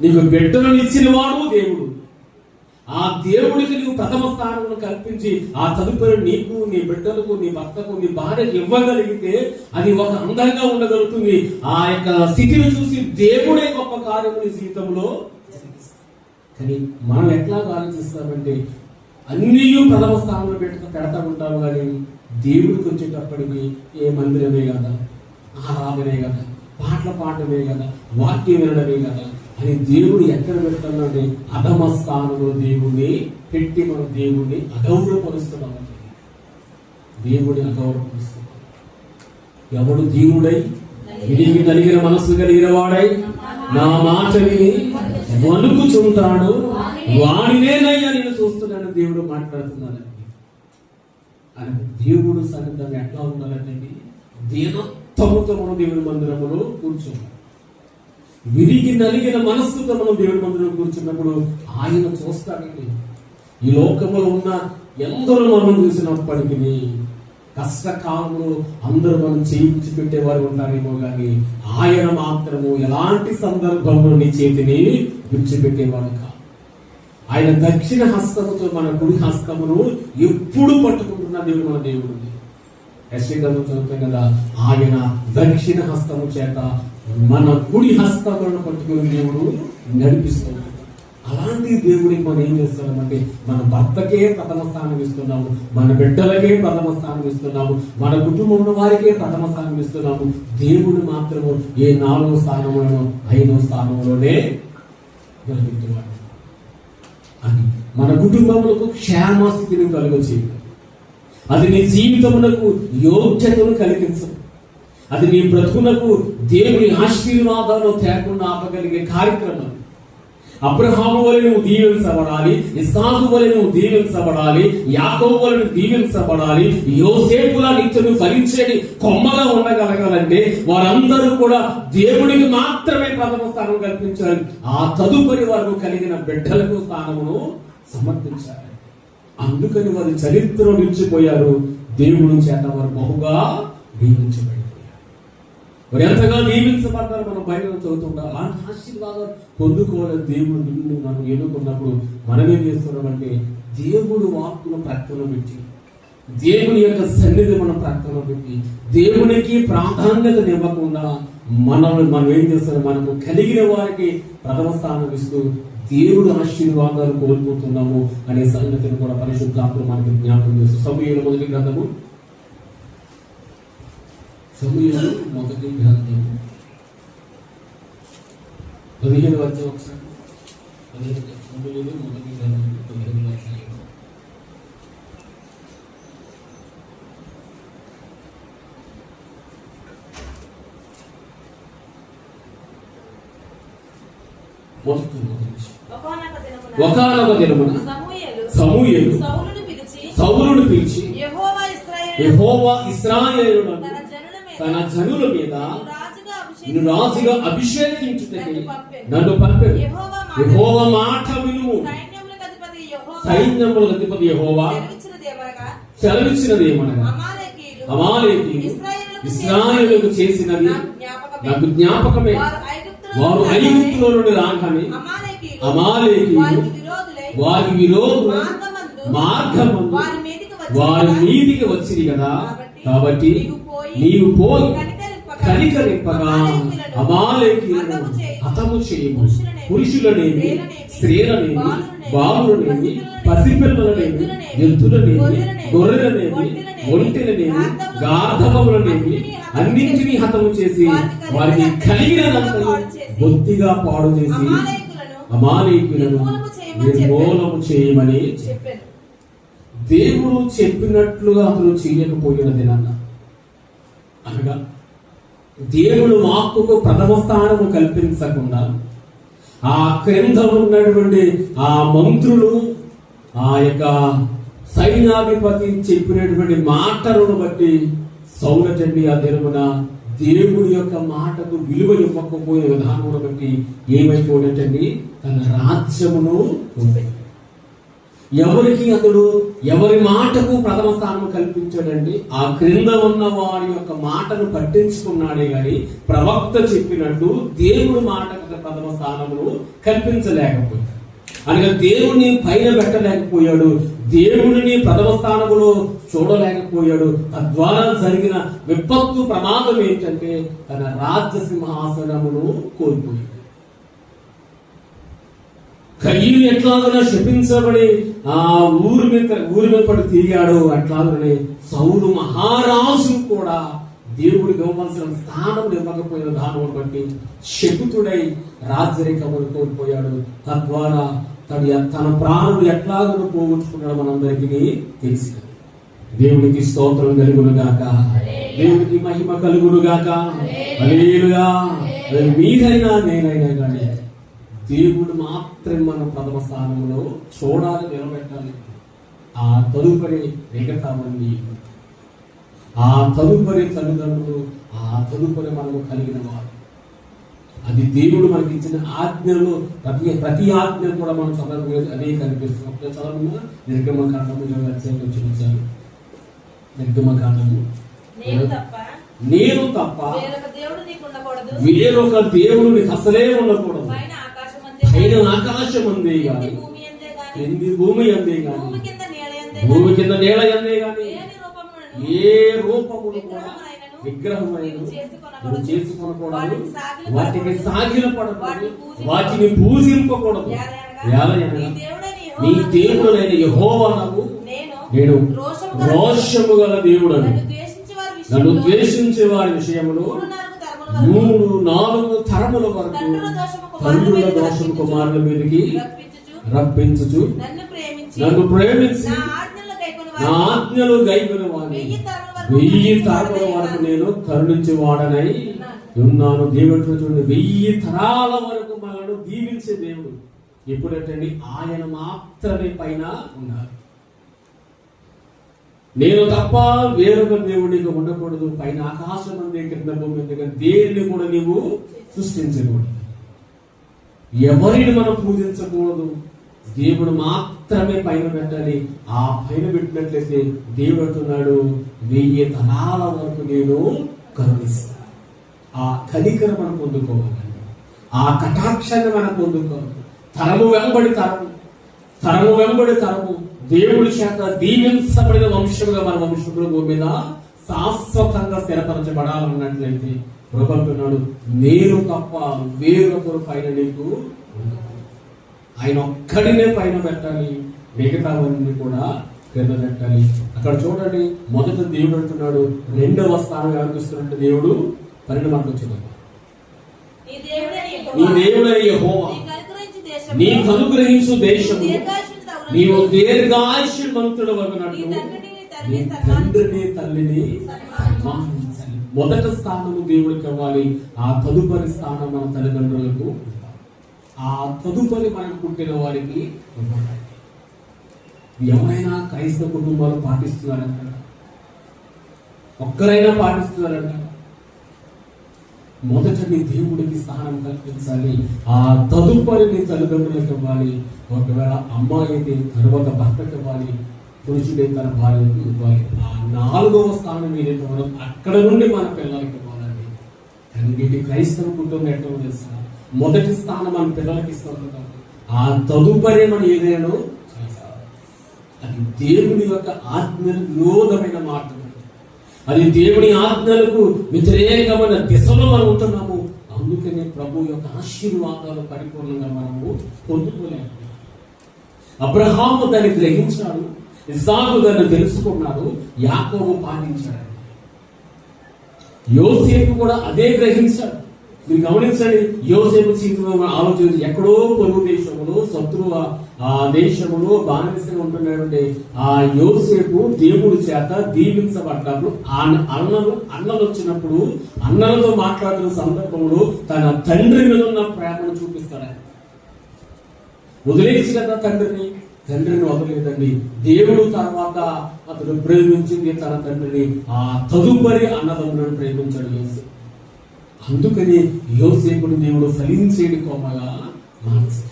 నీకు బిడ్డను ఇచ్చిన వాడు దేవుడు. ఆ దేవుడికి నీవు ప్రథమ స్థానంలో కల్పించి ఆ తదుపరి నీకు, నీ బిడ్డలకు, నీ భర్తకు, నీ భార్యకు ఇవ్వగలిగితే అది ఒక అందంగా ఉండగలుగుతుంది. ఆ యొక్క స్థితిని చూసి దేవుడే గొప్ప కార్యము నీ జీవితంలో. కానీ మనం ఎట్లా ఆలోచిస్తామంటే, అన్నీ ప్రథమ స్థానంలో పెడతా ఉంటాము, కానీ దేవుడికి వచ్చేటప్పటికి ఏ మందిరమే కదా, ఆరాధనే కదా, పాటలు పాడమే కదా, వాక్యం వినడమే కదా అని దేవుడు ఎక్కడ పెడుతున్నాడే అధమ స్థానంలో దేవుడిని పెట్టి మనం దేవుడిని అగౌరవపరుస్తున్నామండి. దేవుడిని అగౌరవపరుస్తున్నాం. ఎవడు దేవుడై విరిగి నలిగిన మనసు కలిగిన వాడై నా మాట విని వణుకుచుంటాడు వాడినేనయ్యా నేను చూస్తున్నాను దేవుడు మాట్లాడుతున్నాడండి. అని దేవుడు సన్నిధం ఎట్లా ఉండాలంటే, దీనత్వముతో మనం దేవుడి మందిరములో కూర్చున్నాం. విరిగి నలిగిన మనస్సుతో మనం దేవుడి మందిరంలో కూర్చున్నప్పుడు ఆయన చూస్తాడండి. ఈ లోకంలో ఉన్న ఎందరో మనం చూసినప్పటికీ కష్టకాలంలో అందరూ మనం చేయించి పెట్టేవారు ఉంటారేమో కానీ ఆయన మాత్రము ఎలాంటి సందర్భంలో నీ చేతిని విడిచిపెట్టేవాడు కాదు. ఆయన దక్షిణ హస్తముతో మన కుడి హస్తమును ఎప్పుడు పట్టుకుంటున్న దేవుడు మన దేవుడు. యెషయా చదువుతాం కదా, ఆయన దక్షిణ హస్తము చేత మన కుడి హస్తములను పట్టుకుని దేవుడు నడిపిస్తున్నాడు. అలాంటి దేవుడికి మనం ఏం చేస్తున్నామంటే, మన భర్తకే ప్రథమ స్థానం ఇస్తున్నాము, మన బిడ్డలకే ప్రథమ స్థానం ఇస్తున్నాము, మన కుటుంబంలో వారికే ప్రథమ స్థానం ఇస్తున్నాము. దేవుడు మాత్రము ఏ 4వ స్థానంలోనో 5వ స్థానంలోనే జరుగుతున్నాడు. అది మన కుటుంబములకు క్షేమస్థితిని కలుగచేయదు. అది నీ జీవితమునకు యోగ్యతను కలిగించదు. అది నీ బ్రతుకునకు దేవుని ఆశీర్వాదాలు తేకుండా ఆపగలిగే కార్యక్రమం. అబ్రహాము వలె నువ్వు దీవించబడాలి, ఇస్సాకు వలె నువ్వు దీవించబడాలి, యాకోబు వలె నువ్వు దీవించబడాలి, యోసేపులా నిత్యము ఫలించేది కొమ్మగా ఉండగలగాలంటే వారందరూ కూడా దేవుడికి మాత్రమే ప్రథమ స్థానం కల్పించాలి. ఆ తదుపరి వారు కలిగిన బిడ్డలకు స్థానమును సమర్పించాలి. అందుకని వారి చరిత్రలో నిలిచిపోయారు. దేవుడి చేత వారు బహుగా దీవించబడి మరి ఎంతగా దీవించబడ్డారు. మనం బయట చదువుతుంటాం. అలాంటి ఆశీర్వాదం పొందుకోవాలని దేవుడు నిన్ను నన్ను ఎన్నుకున్నప్పుడు మనం ఏం చేస్తున్నామంటే, దేవుడు వాక్కును ప్రక్కన పెట్టి, దేవుని యొక్క సన్నిధి మనం ప్రక్కన పెట్టి, దేవునికి ప్రాధాన్యత ఇవ్వకుండా మనం ఏం చేస్తున్నాం, మనకు కలిగిన వారికి ప్రథమ స్థానం ఇస్తూ దేవుడు ఆశీర్వాదాలు కోల్పోతున్నాము అనే సంగతిని కూడా పరిశుద్ధాత్మ మనకి జ్ఞాపకం చేస్తూ సమూయేలు మొదటి గ్రంథము 15వ అధ్యాయం ఒకసారి 15వ అధ్యాయం. ఒకానొక దినమున సమూయేలు సౌలును పిలిచి, యెహోవా ఇశ్రాయేలును తన జనుల మీద నిన్ను రాజుగా అభిషేకించుటకి నన్ను పంపెను. యెహోవా మాట వినుము. సైన్యములకు అధిపతి యెహోవా సెలవిచ్చినదేమనగా, అమాలేకీయులు ఇశ్రాయేలుకు చేసినది నాకు జ్ఞాపకమే. వారు ఐగుప్తులో నుండి రాగానే అమాలేకీయులు వారి విరోధులై మార్గమందు వారి మీదికి వచ్చింది కదా. కాబట్టి నీవు పోయి కనికరింపగా అమాలేకీయులను హతము చేయము. పురుషులనేమి, స్త్రీలనేమి, బాలులనేమి, పసిపిల్లలనేమి, ఎద్దులనేమి, గొర్రెలనేమి, ఒంటెలనేమి, గార్ధబములనేమి అన్నింటినీ హతము చేసి వారికి కలిగినదంతా బొత్తిగా పాడు చేసి అమాలేకీయులను నిర్మూలము చేయమని చెప్పాను. దేవుడు చెప్పినట్లుగా అతను చేయకపోయినదేనన్న అనగా, దేవుడు వాక్కుకు ప్రథమ స్థానము కల్పించకుండా ఆ క్రింద ఉన్నటువంటి ఆ మంత్రులు, ఆ యొక్క సైన్యాధిపతి చెప్పినటువంటి మాటలను బట్టి సౌలటండి ఆ దినమున దేవుడి యొక్క మాటకు విలువ ఇవ్వకపోయే విధానమును బట్టి ఏమైపోయినట్టండి, తన రాజ్యమును పొందాడు. ఎవరికి అతడు ఎవరి మాటకు ప్రథమ స్థానం కల్పించాడండి, ఆ క్రింద ఉన్న వారి యొక్క మాటను పట్టించుకున్నాడే గాని ప్రవక్త చెప్పినట్టు దేవుడి మాటకు ప్రథమ స్థానమును కల్పించలేకపోయాడు. అనగా దేవుడిని పైన పెట్టలేకపోయాడు, దేవుడిని ప్రథమ స్థానములో చూడలేకపోయాడు. తద్వారా జరిగిన విపత్తు ప్రమాదం ఏంటంటే తన రాజ్య సింహాసనమును కోల్పోయాడు. కయీను ఎట్లాగైనా శపించబడి ఆ ఊరి మీద పడి తిరిగాడు, అట్లాగనే సౌలు మహారాజు కూడా దేవుడికి ఇవ్వవలసిన స్థానం ఇవ్వకపోయిన దానం బట్టి శపితుడై రాజరికమును కోల్పోయాడు. తద్వారా తన ప్రాణులు ఎట్లాగో పోగొట్టుకున్నాడు మనందరికీ తెలిసి. దేవుడికి స్తోత్రం కలుగునుగాక, దేవుడికి మహిమ కలుగునుగాక. హల్లెలూయా. మీరైనా నేనైనా కానీ దేవుడు మాత్రమే మనం ప్రథమ స్థానంలో చూడాలి, నిలబెట్టాలి. ఆ తదుపరి మిగతా మంది, ఆ తదుపరి తల్లిదండ్రులు, ఆ తదుపరి మనము కలిగిన వారు. అది దేవుడు మనకి ఇచ్చిన ఆజ్ఞలు. ప్రతి ఆజ్ఞ కూడా మనం చదవలేదు అదే కనిపిస్తుంది. అప్పుడు చదవకుండా నిర్గమకాండము 20 అధ్యాయంలో చూపించాను. నిర్గమకాండము, నేను తప్ప వేరొక దేవుడు నీకు అసలే ఉండకూడదు. పైన ఆకాశం ఉంది కానీ భూమి అందే గాని భూమి కింద నేల అందే గాని ఏ రూపమును కూడా విగ్రహమైన నువ్వు చేసుకొనకూడదు, వాటికి సాగిలపడకూడదు, వాటిని పూజింపకూడదు. నీ దేవుడైన యెహోవాకు నేను రోషము గల దేవుడను. నన్ను ద్వేషించే వారి విషయంలో 3-4 తరముల వరకు తండ్రుల దోషం కుమారుల మీదకి రప్పించుచు నన్ను ప్రేమించి నా ఆజ్ఞలు గైకొని వాడిని 1000 తరముల వరకు నేను కరుణించేవాడనై ఉన్నాను. దేవుడు చూడండి, 1000 తరాల వరకు మనల్ని దీవించే దేవుడు. ఎప్పుడంటే ఆయన మాత్రమే పైన ఉన్నారు. నేను తప్ప వేరొక దేవుడిగా ఉండకూడదు. పైన ఆకాశం అందే కింద భూమి అందే కానీ దేనిని కూడా నీవు సృష్టించకూడదు. ఎవరిని మనం పూజించకూడదు. దేవుడు మాత్రమే పైన పెట్టాలి. ఆ పైన పెట్టినట్లయితే దేవుడు అంటున్నాడు, 1000 తరాల వరకు నేను కరుణిస్తాను. ఆ కనికర మనం పొందుకోవాలండి. ఆ కటాక్షాన్ని మనం పొందుకోవాలి. తరము వెంబడి తరము, తరము వెంబడి తరము దేవుడి చేత దీవించబడిన వంశముగా మన వంశంలో భూమి మీద శాశ్వతంగా స్థిరపరచబడాలన్నట్లయితే ప్రభు అంటున్నాడు, నేను తప్ప వేరొకరు పైన నీకు ఆయన ఒక్కడినే పైన పెట్టాలి, మిగతావన్నీ కూడా కింద పెట్టాలి. అక్కడ చూడండి, మొదట దేవుడు అంటున్నాడు, 2వ స్థానం ఎవరికి ఇస్తున్నట్టు దేవుడు పరిణామానికి వచ్చింది. నీ దేవుడైన యెహోవా నీకు అనుగ్రహించు దేశము నీవు దీర్ఘాయుష్మంతుడు వగునట్లు నీ తండ్రిని తల్లిని సన్మానించాలి. మొదట స్థానము దేవుడికి ఇవ్వాలి. ఆ తదుపరి స్థానం మన తల్లిదండ్రులకు, ఆ తదుపరి మనకు పుట్టిన వారికి ఇవ్వాలి. ఎవరైనా క్రైస్తవ కుటుంబాలు పాటిస్తున్నారంట? ఒక్కరైనా పాటిస్తున్నారంట? మొదట నీ దేవుడికి స్థానం కల్పించాలి. ఆ తదుపరి నీ తల్లిదండ్రులకు ఇవ్వాలి. ఒకవేళ అమ్మాయి అయితే తర్వాత భర్తకు ఇవ్వాలి, పురుషుడే తన భార్యకు ఇవ్వాలి. ఆ 4వ స్థానం ఏదైతే మనం అక్కడ నుండి మన పిల్లలకి ఇవ్వాలండి. కానీ వీటి క్రైస్తవ కుటుంబం ఎట్లా తెలుసా, మొదటి స్థానం మన పిల్లలకి ఇస్తాం కదా, ఆ తదుపరి మనం ఏదైనా చేస్తాం. అది దేవుని యొక్క ఆజ్ఞలకు విరోధమైన మార్గం. అది దేవుని ఆజ్ఞలకు వ్యతిరేకమైన దిశలో మనం ఉంటున్నాము. అందుకనే ప్రభు యొక్క ఆశీర్వాదాలు పరిపూర్ణంగా మనము పొందుకోలేము. అబ్రహాము దాన్ని గ్రహించాడు, ఇస్సాకు దాన్ని తెలుసుకున్నాడు, యాకోబు పాటించాడు. యోసేపు కూడా అదే గ్రహించాడు. మీరు గమనించండి, యోసేపు జీవితంలో ఆలోచించి ఎక్కడో పొరుగు దేశంలో శత్రువు ఆ దేశంలో బానిసగా ఉంటున్నాడంటే ఆ యోసేపు దేవుడి చేత దీవించబడ్డప్పుడు అన్నలు వచ్చినప్పుడు అన్నలతో మాట్లాడుతున్న సందర్భంలో తన తండ్రి మీద ఉన్న ప్రేమను చూపిస్తాడు. వదిలేసి కదా తండ్రిని వదలలేదండి. దేవుడు తర్వాత అతడు ప్రేమించింది తన తండ్రిని, ఆ తదుపరి అన్నదమ్ములను ప్రేమించాడు యోసేపు. అందుకని యోసేపుని దేవుడు ఫలించేది కొమ్మగా మార్చాడు.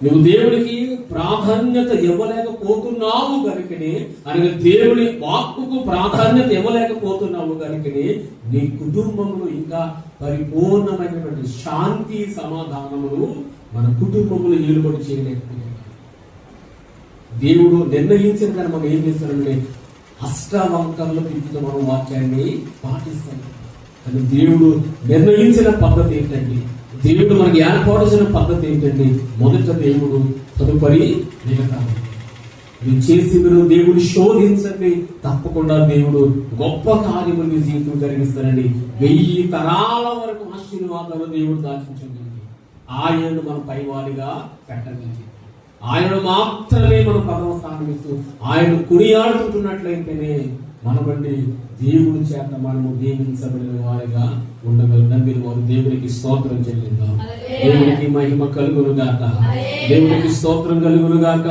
నువ్వు దేవుడికి ప్రాధాన్యత ఇవ్వలేకపోతున్నావు కనుకనే, అనగా దేవుని వాక్కుకు ప్రాధాన్యత ఇవ్వలేకపోతున్నావు కనుకనే నీ కుటుంబంలో ఇంకా పరిపూర్ణమైనటువంటి శాంతి సమాధానములు మన కుటుంబంలో ఏలుబడి చేయలేకపోతున్నాం. దేవుడు నిర్ణయించిన దాన్ని మనం ఏం చేస్తాడంటే అష్టవంకరలో తిప్పుతూ మనం వాక్యాన్ని పాటిస్తాం. కానీ దేవుడు నిర్ణయించిన పద్ధతి ఏంటండి? దేవుడు మనకి ఏర్పాటు పద్ధతి ఏంటండి? మొదట దేవుడు, తదుపరి మిగతా. మీరు చేసి మీరు దేవుడు శోధించండి, తప్పకుండా దేవుడు గొప్ప కార్యములు మీ జీవితం జరిగిస్తారండి. 1000 తరాల వరకు ఆశీర్వాదాలు దేవుడు దాచించండి. ఆయనను మనం పైవారిగా పెట్టగలిగి, ఆయన మాత్రమే మనం 10వ స్థానం ఇస్తూ ఆయన కొనియాడుతుంటున్నట్లయితేనే మనమండి దేవుడి చేత మనము దీవించబడిన వారిగా ఉండగలుగుతాం. మీరు వారు దేవునికి స్తోత్రం చెల్లిద్దాం. దేవునికి మహిమ కలుగును గాక, దేవునికి స్తోత్రం కలుగును గాక.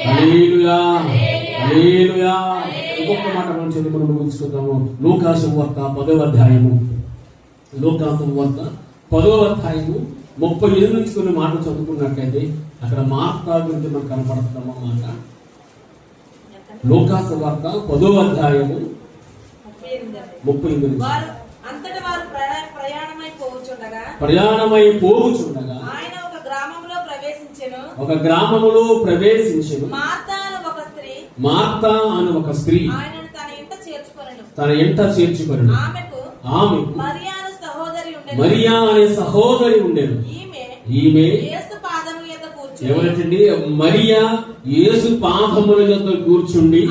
హల్లెలూయా, హల్లెలూయా. ఇంకొక మాట మనం చదివి మనం ముగించుకుందాము. లూకాసు వార్త 10వ అధ్యాయము, లూకాసు వార్త 10వ అధ్యాయము 38 నుంచి కొన్ని మాటలు చదువుకున్నట్లయితే అక్కడ మార్తా గురించి మనకు కనపడుతున్నాం అన్నమాట. లూకాసు వార్త 10వ అధ్యాయము 38. ప్రయాణమై పోవుచుండగా ఆయన ఒక గ్రామంలో ఒక గ్రామములో ప్రవేశించెను. మార్తా అను ఒక స్త్రీ ఆయనను తన ఇంట చేర్చుకొనెను. ఆమె మరియా అనే సహోదరి ఉండెను. ఈమె ఎవరండి? మరియా యేసు పాదముల యొద్ద కూర్చుండి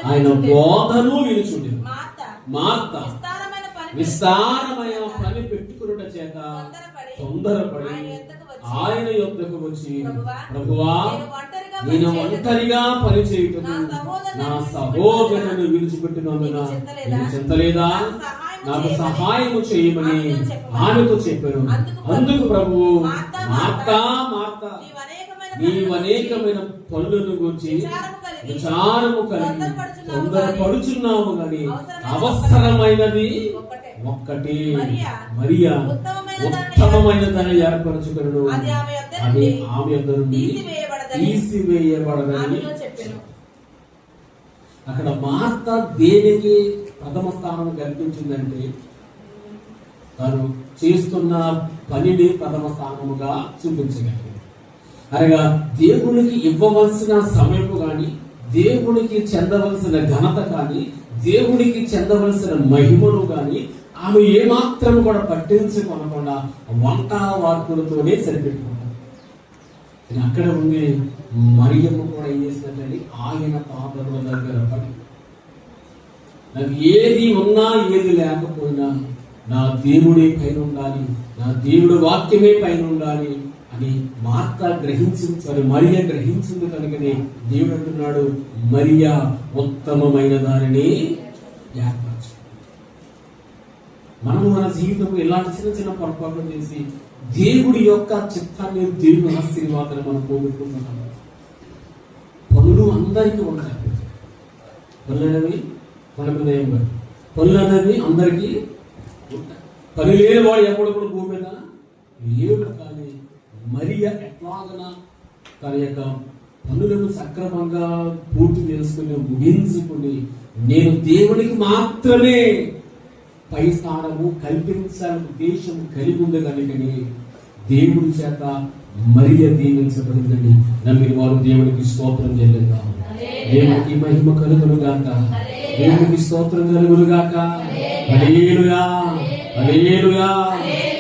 ఆయన బోధను వినుచుండి. మార్తా విస్తారమైన పని పెట్టుకునుట చేత తొందరపడి ఆయన యొద్దకు వచ్చి, ప్రభువా, నేను ఒంటరిగా పని చేయుటకు నా సహోదరుని విడిచిపెట్టినందున నీకు చింతలేదా? నాకు సహాయము చేయమని ఆమెతో చెప్పాను. అందుకు ప్రభువు, మార్తా మార్తా, నీవు అనేకమైన పనులను గురించి విచారము కలిగి తొందరపడుచున్నావు గాని అవసరమైనది ఒక్కటి. మరియా ఉత్తమమైన దాన్ని ఏర్పరచుకున్నాడు, అది ఆమె యొద్ద నుండి తీసివేయబడదని. అక్కడ మార్త దేనికి ప్రథమ స్థానం కల్పించిందంటే తను చేస్తున్న పనిని ప్రథమ స్థానముగా చూపించగలిగింది. అనగా దేవునికి ఇవ్వవలసిన సమయము కానీ, దేవునికి చెందవలసిన ఘనత కానీ, దేవునికి చెందవలసిన మహిమను కానీ ఆమె ఏమాత్రం కూడా పట్టించుకోనకుండా వంట వార్పులతోనే సరిపెట్టుకుంటారు. అక్కడ ఉంది మరియమ్మ కూడా ఏం చేసినట్టు ఆయన పాదముల దగ్గర పడి, నాకు ఏది ఉన్నా ఏది లేకపోయినా నా దేవుడే పైన ఉండాలి, నా దేవుడు వాక్యమే పైన ఉండాలి అని మార్త గ్రహించారు. మరియా గ్రహించింది కనుకనే దేవుడు అంటున్నాడు, మరియా ఉత్తమమైన దానిని ఏర్పరచు. మనము మన జీవితంలో ఇలాంటి చిన్న చిన్న పొరపాట్లు చేసి దేవుడి యొక్క చిత్తాన్ని, దేవుని ఆశీర్వాదాన్ని మనం పోగొట్టుకుంటున్నాం. పనులు అందరికీ ఉంటాయి. పనులు అనేవి మన హృదయం, పనులు అనేవి అందరికీ ఉంటాయి. పని లేని వాడు ఎప్పుడప్పుడు భూమి మీద లేడు. కానీ మరియా ఎట్లాగనా తన యొక్క పనులను సక్రమంగా పూర్తి చేసుకుని ముగించుకుని, నేను దేవునికి మాత్రమే పై స్థానము కల్పించాలని ఉద్దేశం కలిగి ఉంది కనుకని దేవుడి చేత మరియా దీవించబడిందని నమ్మిన వారు దేవునికి స్తోత్రం చెల్లిద్దాం. దేవునికి మహిమ కలుగును గాక, దేవునికి స్తోత్రం కలుగును గాక. హల్లెలూయా, హల్లెలూయా,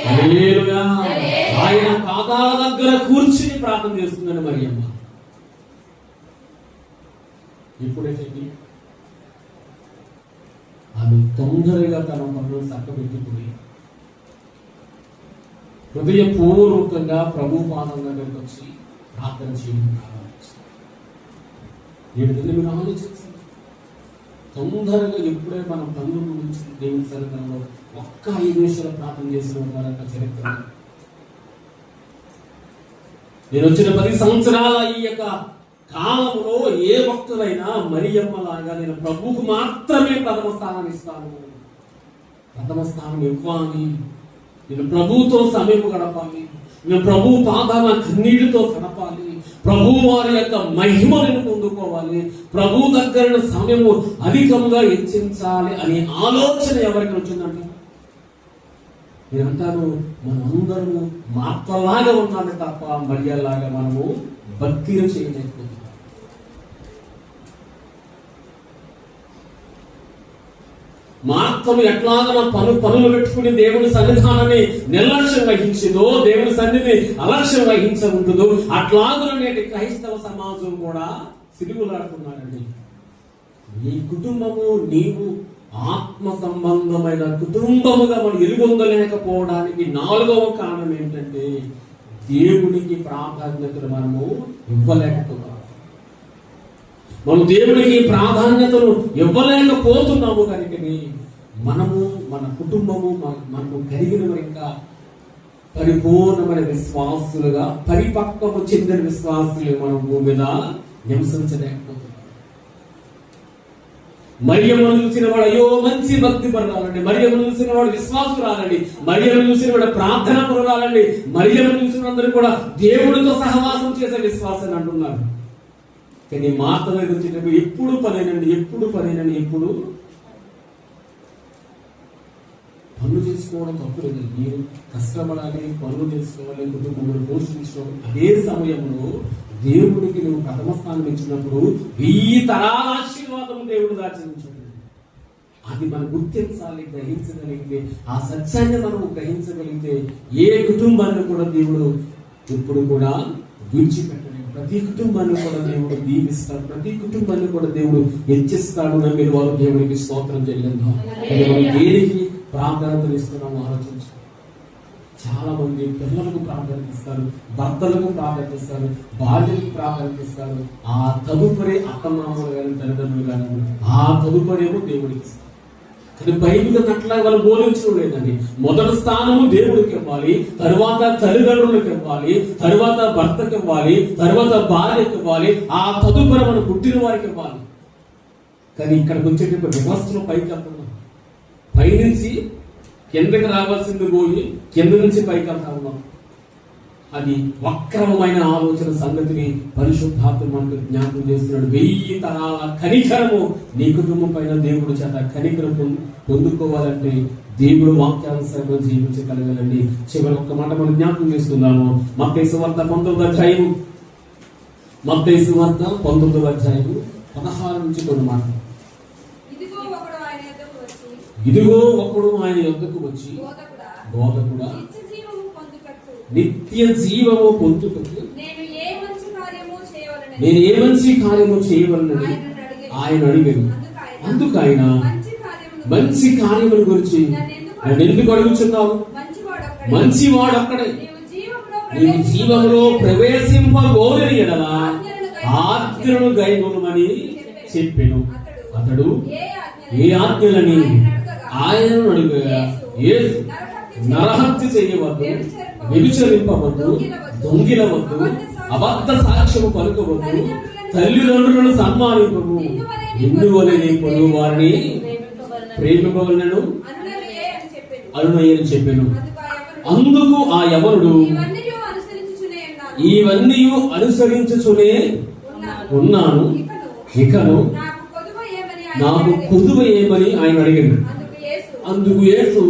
హల్లెలూయా. ఆయన పాదాల దగ్గర కూర్చుని ప్రార్థన చేస్తుందని మరియమ్మ. ఇప్పుడైతే ఆమె తొందరగా తన పనులు చక్కబెట్టుకుని హృదయపూర్వకంగా ప్రభు పాదం దగ్గరకు వచ్చి ప్రార్థన చేయడం ప్రారంభించారు. మీరు ఆలోచించారు, తొందరగా ఎప్పుడే మనం పనుల గురించి దేవుని సన్నిధిలో ఒక్క 5 నిమిషాలు ప్రార్థన చేసిన వారంట చరిత్ర. నేను వచ్చిన 10 సంవత్సరాల ఈ యొక్క కాలంలో ఏ భక్తులైనా మరియమ్మలాగా నేను ప్రభువుకు మాత్రమే ప్రథమ స్థానాన్ని ఇస్తాను, ప్రథమ స్థానం ఇవ్వాలి, నేను ప్రభువుతో సమయం గడపాలి, నేను ప్రభు పాదాల కన్నీటితో గడపాలి, ప్రభు వారి యొక్క మహిమను పొందుకోవాలి, ప్రభు దగ్గర సమయము అధికంగా హెచ్చించాలి అనే ఆలోచన ఎవరికి వచ్చిందంటే నేనంటాను, మనందరము మార్తలాగా ఉన్నాను తప్ప మరియలాగా మనము భక్తిని చేయలేకపోతున్నాం. మార్తను ఎట్లాగా పనులు పెట్టుకుని దేవుని సన్నిధానాన్ని నిర్లక్ష్యం వహించిందో, దేవుని సన్నిధిని అలక్ష్యం వహించ ఉంటుందో, అట్లాగా నేటి క్రైస్తవ సమాజం కూడా సిరుగులాడుతున్నారండి. నీ కుటుంబము, నీవు ఆత్మ సంబంధమైన కుటుంబముగా మనం ఎలుగొందలేకపోవడానికి 4వ కారణం ఏంటంటే దేవునికి ప్రాధాన్యతను మనము ఇవ్వలేకపోతున్నాము. మనం దేవునికి ప్రాధాన్యతను ఇవ్వలేకపోతున్నాము కనుకని మనము, మన కుటుంబము, మనము కలిగిన ఇంకా పరిపూర్ణమైన విశ్వాసులుగా, పరిపక్వము చెందిన విశ్వాసులు మనం భూమి మీద నివసించలేకపోతున్నాం. మరియమ్మను చూసిన వాడు అయ్యో మంచి భక్తి పరురాలండి, మరియమ్మను చూసిన వాడు విశ్వాసురాలండి, మరియమ్మను చూసిన వాడు ప్రార్థన పరురాలండి, మరియమ్మను చూసిన అందరూ కూడా దేవుడితో సహవాసం చేసే విశ్వాసాన్ని అంటున్నారు. కానీ మార్త దగ్గర వచ్చేటప్పుడు ఎప్పుడు పనేనండి, ఎప్పుడు పనేనండి, ఎప్పుడు పనులు చేసుకోవడం తప్పు లేదు. మీరు కష్టపడాలి, పనులు చేసుకోవాలి, కుటుంబంలో పోషించుకోవాలి. అదే సమయంలో దేవుడికి నువ్వు ప్రథమ స్థానం ఇచ్చినప్పుడు 1000 తరాల ఆశీర్వాదం దేవుడు దాచించాడు. అది మనం గుర్తించాలి, గ్రహించగలిగితే, ఆ సత్యాన్ని మనం గ్రహించగలిగితే ఏ కుటుంబాన్ని కూడా దేవుడు ఎప్పుడు కూడా విడిచిపెట్టలేదు. ప్రతి కుటుంబాన్ని కూడా దేవుడు దీవిస్తాడు, ప్రతి కుటుంబాన్ని కూడా దేవుడు హెచ్చిస్తాడు. నమ్మిన వారు దేవుడికి స్తోత్రం చెల్లిద్దాం. దేనికి ప్రాధాన్యతలు ఇస్తున్నాము ఆలోచించు. చాలా మంది పిల్లలకు ప్రాధాన్యత ఇస్తారు, భర్తలకు ప్రాధాన్యత ఇస్తారు, భార్యలకు ప్రాధాన్యత ఇస్తారు. ఆ తదుపరి అత్తమామలు కానీ తల్లిదండ్రులు కానీ ఆ తదుపరేమో దేవుడికి ఇస్తారు. కానీ బైబిల్ అట్లా వాళ్ళు బోధించడం లేదండి. మొదటి స్థానము దేవుడికి ఇవ్వాలి, తరువాత తల్లిదండ్రులకు ఇవ్వాలి, తరువాత భర్తకి ఇవ్వాలి, తరువాత భార్యకి ఇవ్వాలి, ఆ తదుపరి మనం పుట్టిన వారికి ఇవ్వాలి. కానీ ఇక్కడికి వచ్చేటప్పుడు వ్యవస్థలో పైకి వెళ్తున్నాం. పైనుంచి కిందకి రావాల్సింది పోయి కింద నుంచి పైకి వెళ్తా ఉన్నాం. అది వక్రమైన ఆలోచన సంగతిని పరిశుద్ధాత్మ మనకు జ్ఞాపకం చేస్తున్నాడు. 1000 తరాల కనికరము నీ కుటుంబం పైన దేవుడు చేత కనికరం పొందుకోవాలంటే దేవుడు వాక్యానుసారంగా జీవించగలగాలండి. చివరి ఒక్క మాట మనం జ్ఞాపకం చేసుకుందాము. మత్తయి సువార్త 19వ అధ్యాయము, మత్తయి సువార్త 19వ అధ్యాయము 16 నుంచి కొన్ని మాటలు. ఇదిగో ఒకడు ఆయన యొద్దకు వచ్చి, బోధకుడా, నిత్య జీవము పొందుటకు నేను ఏ మంచి కార్యము చేయవలనని ఆయన అడిగాను. అందుకు ఆయన, మంచి కార్యముల గురించి నన్ను ఎందుకు అడుగుచున్నావు? మంచివాడు అక్కడే, నీవు జీవములో ప్రవేశింపగోరని ఎడల ఆజ్ఞలను గైకొనుమని చెప్పెను. అతడు ఏ ఆజ్ఞలని ఆయనను అడుగగా, యేసు నరహత్య చేయవద్దు, వ్యభిచరింపవద్దు, దొంగిలవద్దు, అబద్ధ సాక్ష్యము పలుకవద్దు, తల్లిదండ్రులను సన్మానింపవు, ఎందువల్ల నీ పొరుగు వారిని ప్రేమింపవలెను అనునయని చెప్పాను. అందుకు ఆ యవనుడు, ఇవన్నీ అనుసరించుచునే ఉన్నాను, ఇకను నాకు కొదువ ఏమని ఆయన అడిగాడు. అందుకు యేసు,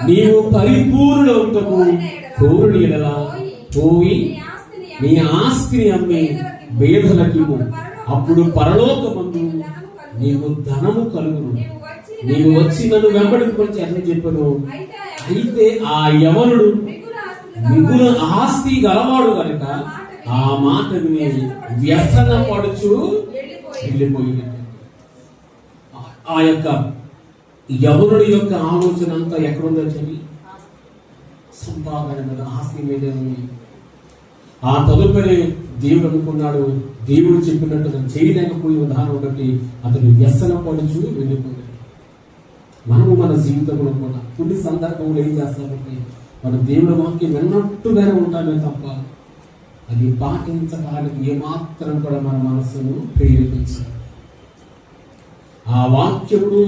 నీవు పరిపూర్ణుడవుటకు కోరుని ఎడల పోయి నీ ఆస్తిని అమ్మి పేదలకివ్వు, అప్పుడు పరలోకమందు నీకు ధనము కలుగును. నీవు వచ్చి నన్ను వెంబడింపని అని చెప్పాను. అయితే ఆ యవనుడు మిగుల ఆస్తి గలవాడు కనుక ఆ మాట విని వ్యసన పడుచు వెళ్ళిపోయినట్టు. ఆ యొక్క యవనుడి యొక్క ఆలోచన అంతా ఎక్కడుందో చెప్పి సంపాదన మీద, ఆస్తి మీద ఉంది. ఆ తదుపరి దేవుడు అనుకున్నాడు, దేవుడు చెప్పినట్టు చేయలేకపోయి ఉదాహరణ ఒకటి అతను వ్యసన పడుచు వెళ్ళిపోయాడు. మనము మన జీవితంలో కూడా కొన్ని సందర్భంలో ఏం చేస్తామంటే మన దేవుడి వాక్యం విన్నట్టుగానే ఉంటామే తప్ప అది పాటించడానికి ఏమాత్రం కూడా మన మనస్సును ప్రేరేపించాలి. ఆ వాక్యమును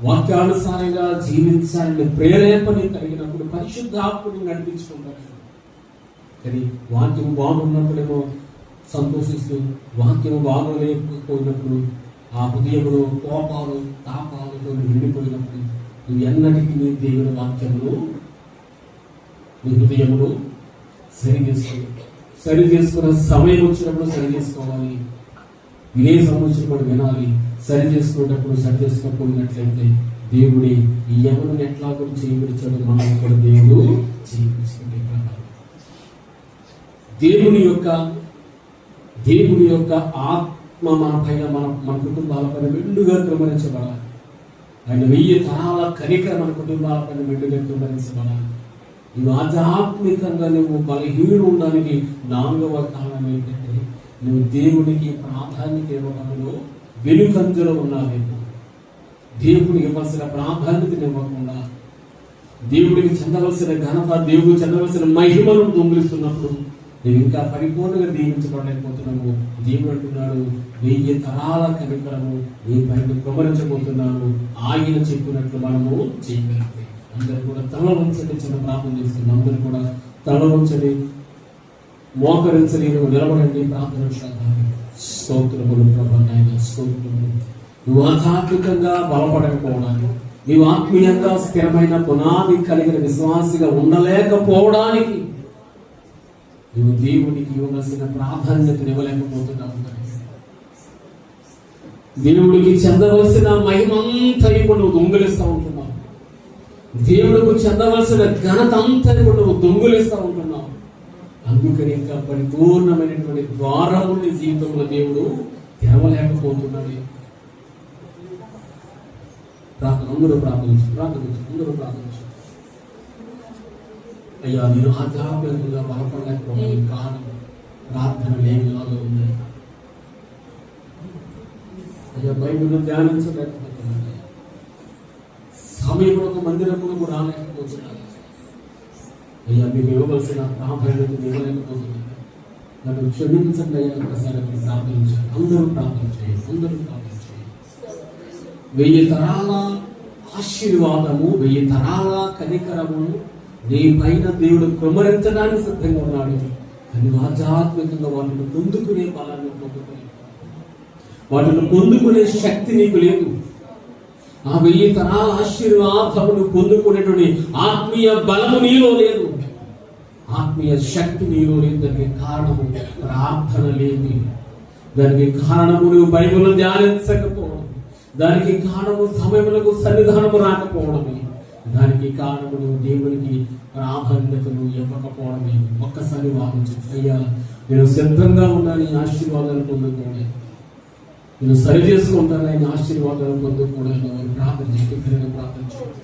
వాక్యానుసారంగా జీవించాలని ప్రేరేపణ కలిగినప్పుడు పరిశుద్ధాత్మని నడిపించుకుంటారు. కానీ వాక్యం బాగున్నప్పుడేమో సంతోషిస్తూ, వాక్యం బాగోలేకపోయినప్పుడు ఆ హృదయంలో కోపాలు తాపాలతో నిండిపోయినప్పుడు నువ్వు ఎన్నటికీ నీ దేవుని వాక్యమును నీ హృదయమును సరి చేసుకున్న సమయం వచ్చినప్పుడు సరి చేసుకోవాలి. వినే సంవత్సరం వినాలి. సరి చేసుకునేటప్పుడు సరి చేసుకోకపోయినట్లయితే దేవుడి ఈ యవనుని ఎట్లా కూడా చేయబడిచాడు మనం ఇక్కడ దేవుడు చేయించుకుంటే దేవుని యొక్క ఆత్మ మన పైన మన కుటుంబాల పైన మెండుగా క్రమరించబడాలి. ఆయన 1000 తరాల కనికర మన కుటుంబాల పైన మెండుగా క్రమరించబడాలి. నువ్వు ఆధ్యాత్మికంగా నువ్వు బలహీనుడు ఉండడానికి 4వ కారణం ఏంటంటే నువ్వు దేవుడికి ప్రాధాన్యత ఇవ్వడంలో వెనుకంజలో ఉన్నావేమో. దేవుడికి ఇవ్వాల్సిన ప్రాధాన్యతను ఇవ్వకుండా, దేవుడికి చెందవలసిన ఘనత, దేవుడికి చెందవలసిన మహిమను దొంగిలిస్తున్నప్పుడు నువ్వు ఇంకా పరిపూర్ణంగా దీవించబడలేకపోతున్నావు. దేవుడు అంటున్నాడు, 1000 తరాల కనికరము నీ పైన కుమరించబోతున్నాను. ఆయన చెప్పినట్లు మనము చేయగలిగితే అందరూ కూడా తల వంచండి. చిన్న ప్రార్థన చేస్తున్నాం. అందరూ కూడా తల వంచండి, మోకరించని నిలబడండి. ప్రార్థన స్తోత్రములు ప్రభు, నాయన స్తోత్రములు. నువ్వు ఆధ్యాత్మికంగా బలపడకపోవడానికి, నీవు ఆత్మీయంగా స్థిరమైన పునాది కలిగిన విశ్వాసిగా ఉండలేకపోవడానికి నువ్వు దేవునికి ఇవ్వవలసిన ప్రాధాన్యతను ఇవ్వలేకపోతున్నావు. దేవుడికి చెందవలసిన మహిమంతా ఇప్పుడు నువ్వు దొంగిలిస్తూ ఉంటున్నావు. దేవుడికి చెందవలసిన ఘనత అంతా ఇప్పుడు నువ్వు దొంగిలిస్తూ ఉంటున్నావు. అందుకని ఇంకా పరిపూర్ణమైనటువంటి ద్వారము నీ జీవితంలో దేవుడు తెరవలేకపోతున్నాడు. అందరూ ప్రార్థించు. అయ్యా, నేను ఆధ్యాత్మికంగా బలపడలేకపోవడానికి కారణం ప్రార్థన లేని నాలో ఉంది. అయ్యా, బైబిల్ ధ్యానించలేకపోతున్నాను. సమయంలో మందిరములకు రాలేకపోతున్నాను. అయ్యా, మీకు ఇవ్వవలసిన ప్రాధాన్యత ఇవ్వలేకపోతున్నాను. నన్ను క్షమించండి అయ్యా. ఒకసారి ప్రార్థించాను. అందరూ ప్రార్థించేయండి. 1000 తరాల ఆశీర్వాదము, 1000 తరాల కనికరము నీ పైన దేవుడు కుమ్మరించడానికి సిద్ధంగా ఉన్నాడు. కానీ ఆధ్యాత్మికంగా వాటిని పొందుకునే బలాన్ని వాటిని పొందుకునే శక్తి నీకు లేదు. ఆ 1000 తరాల ఆశీర్వాదమును పొందుకునేటువంటి ఆత్మీయ బలము నీలో లేదు, ఆత్మీయ శక్తి నీలో లేదు. దానికి కారణము ప్రార్థన లేదు. దానికి కారణము నువ్వు బైబిల్ ధ్యానించకపోవడం, దానికి కారణము సమయములకు సన్నిధానము రాకపోవడమే, దానికి కారణము నువ్వు దేవునికి ప్రాధాన్యతను ఇవ్వకపోవడమే. ఒక్కసారి వాదించు. అయ్యా, నేను సిద్ధంగా ఉన్నాను ఈ ఆశీర్వాదాలు పొందుకోవడం, నేను సరి చేసుకుంటాను ఆయన ఆశీర్వాదాలు పొందుకోవడం. ప్రార్థన చేసి ప్రార్థన చేయండి.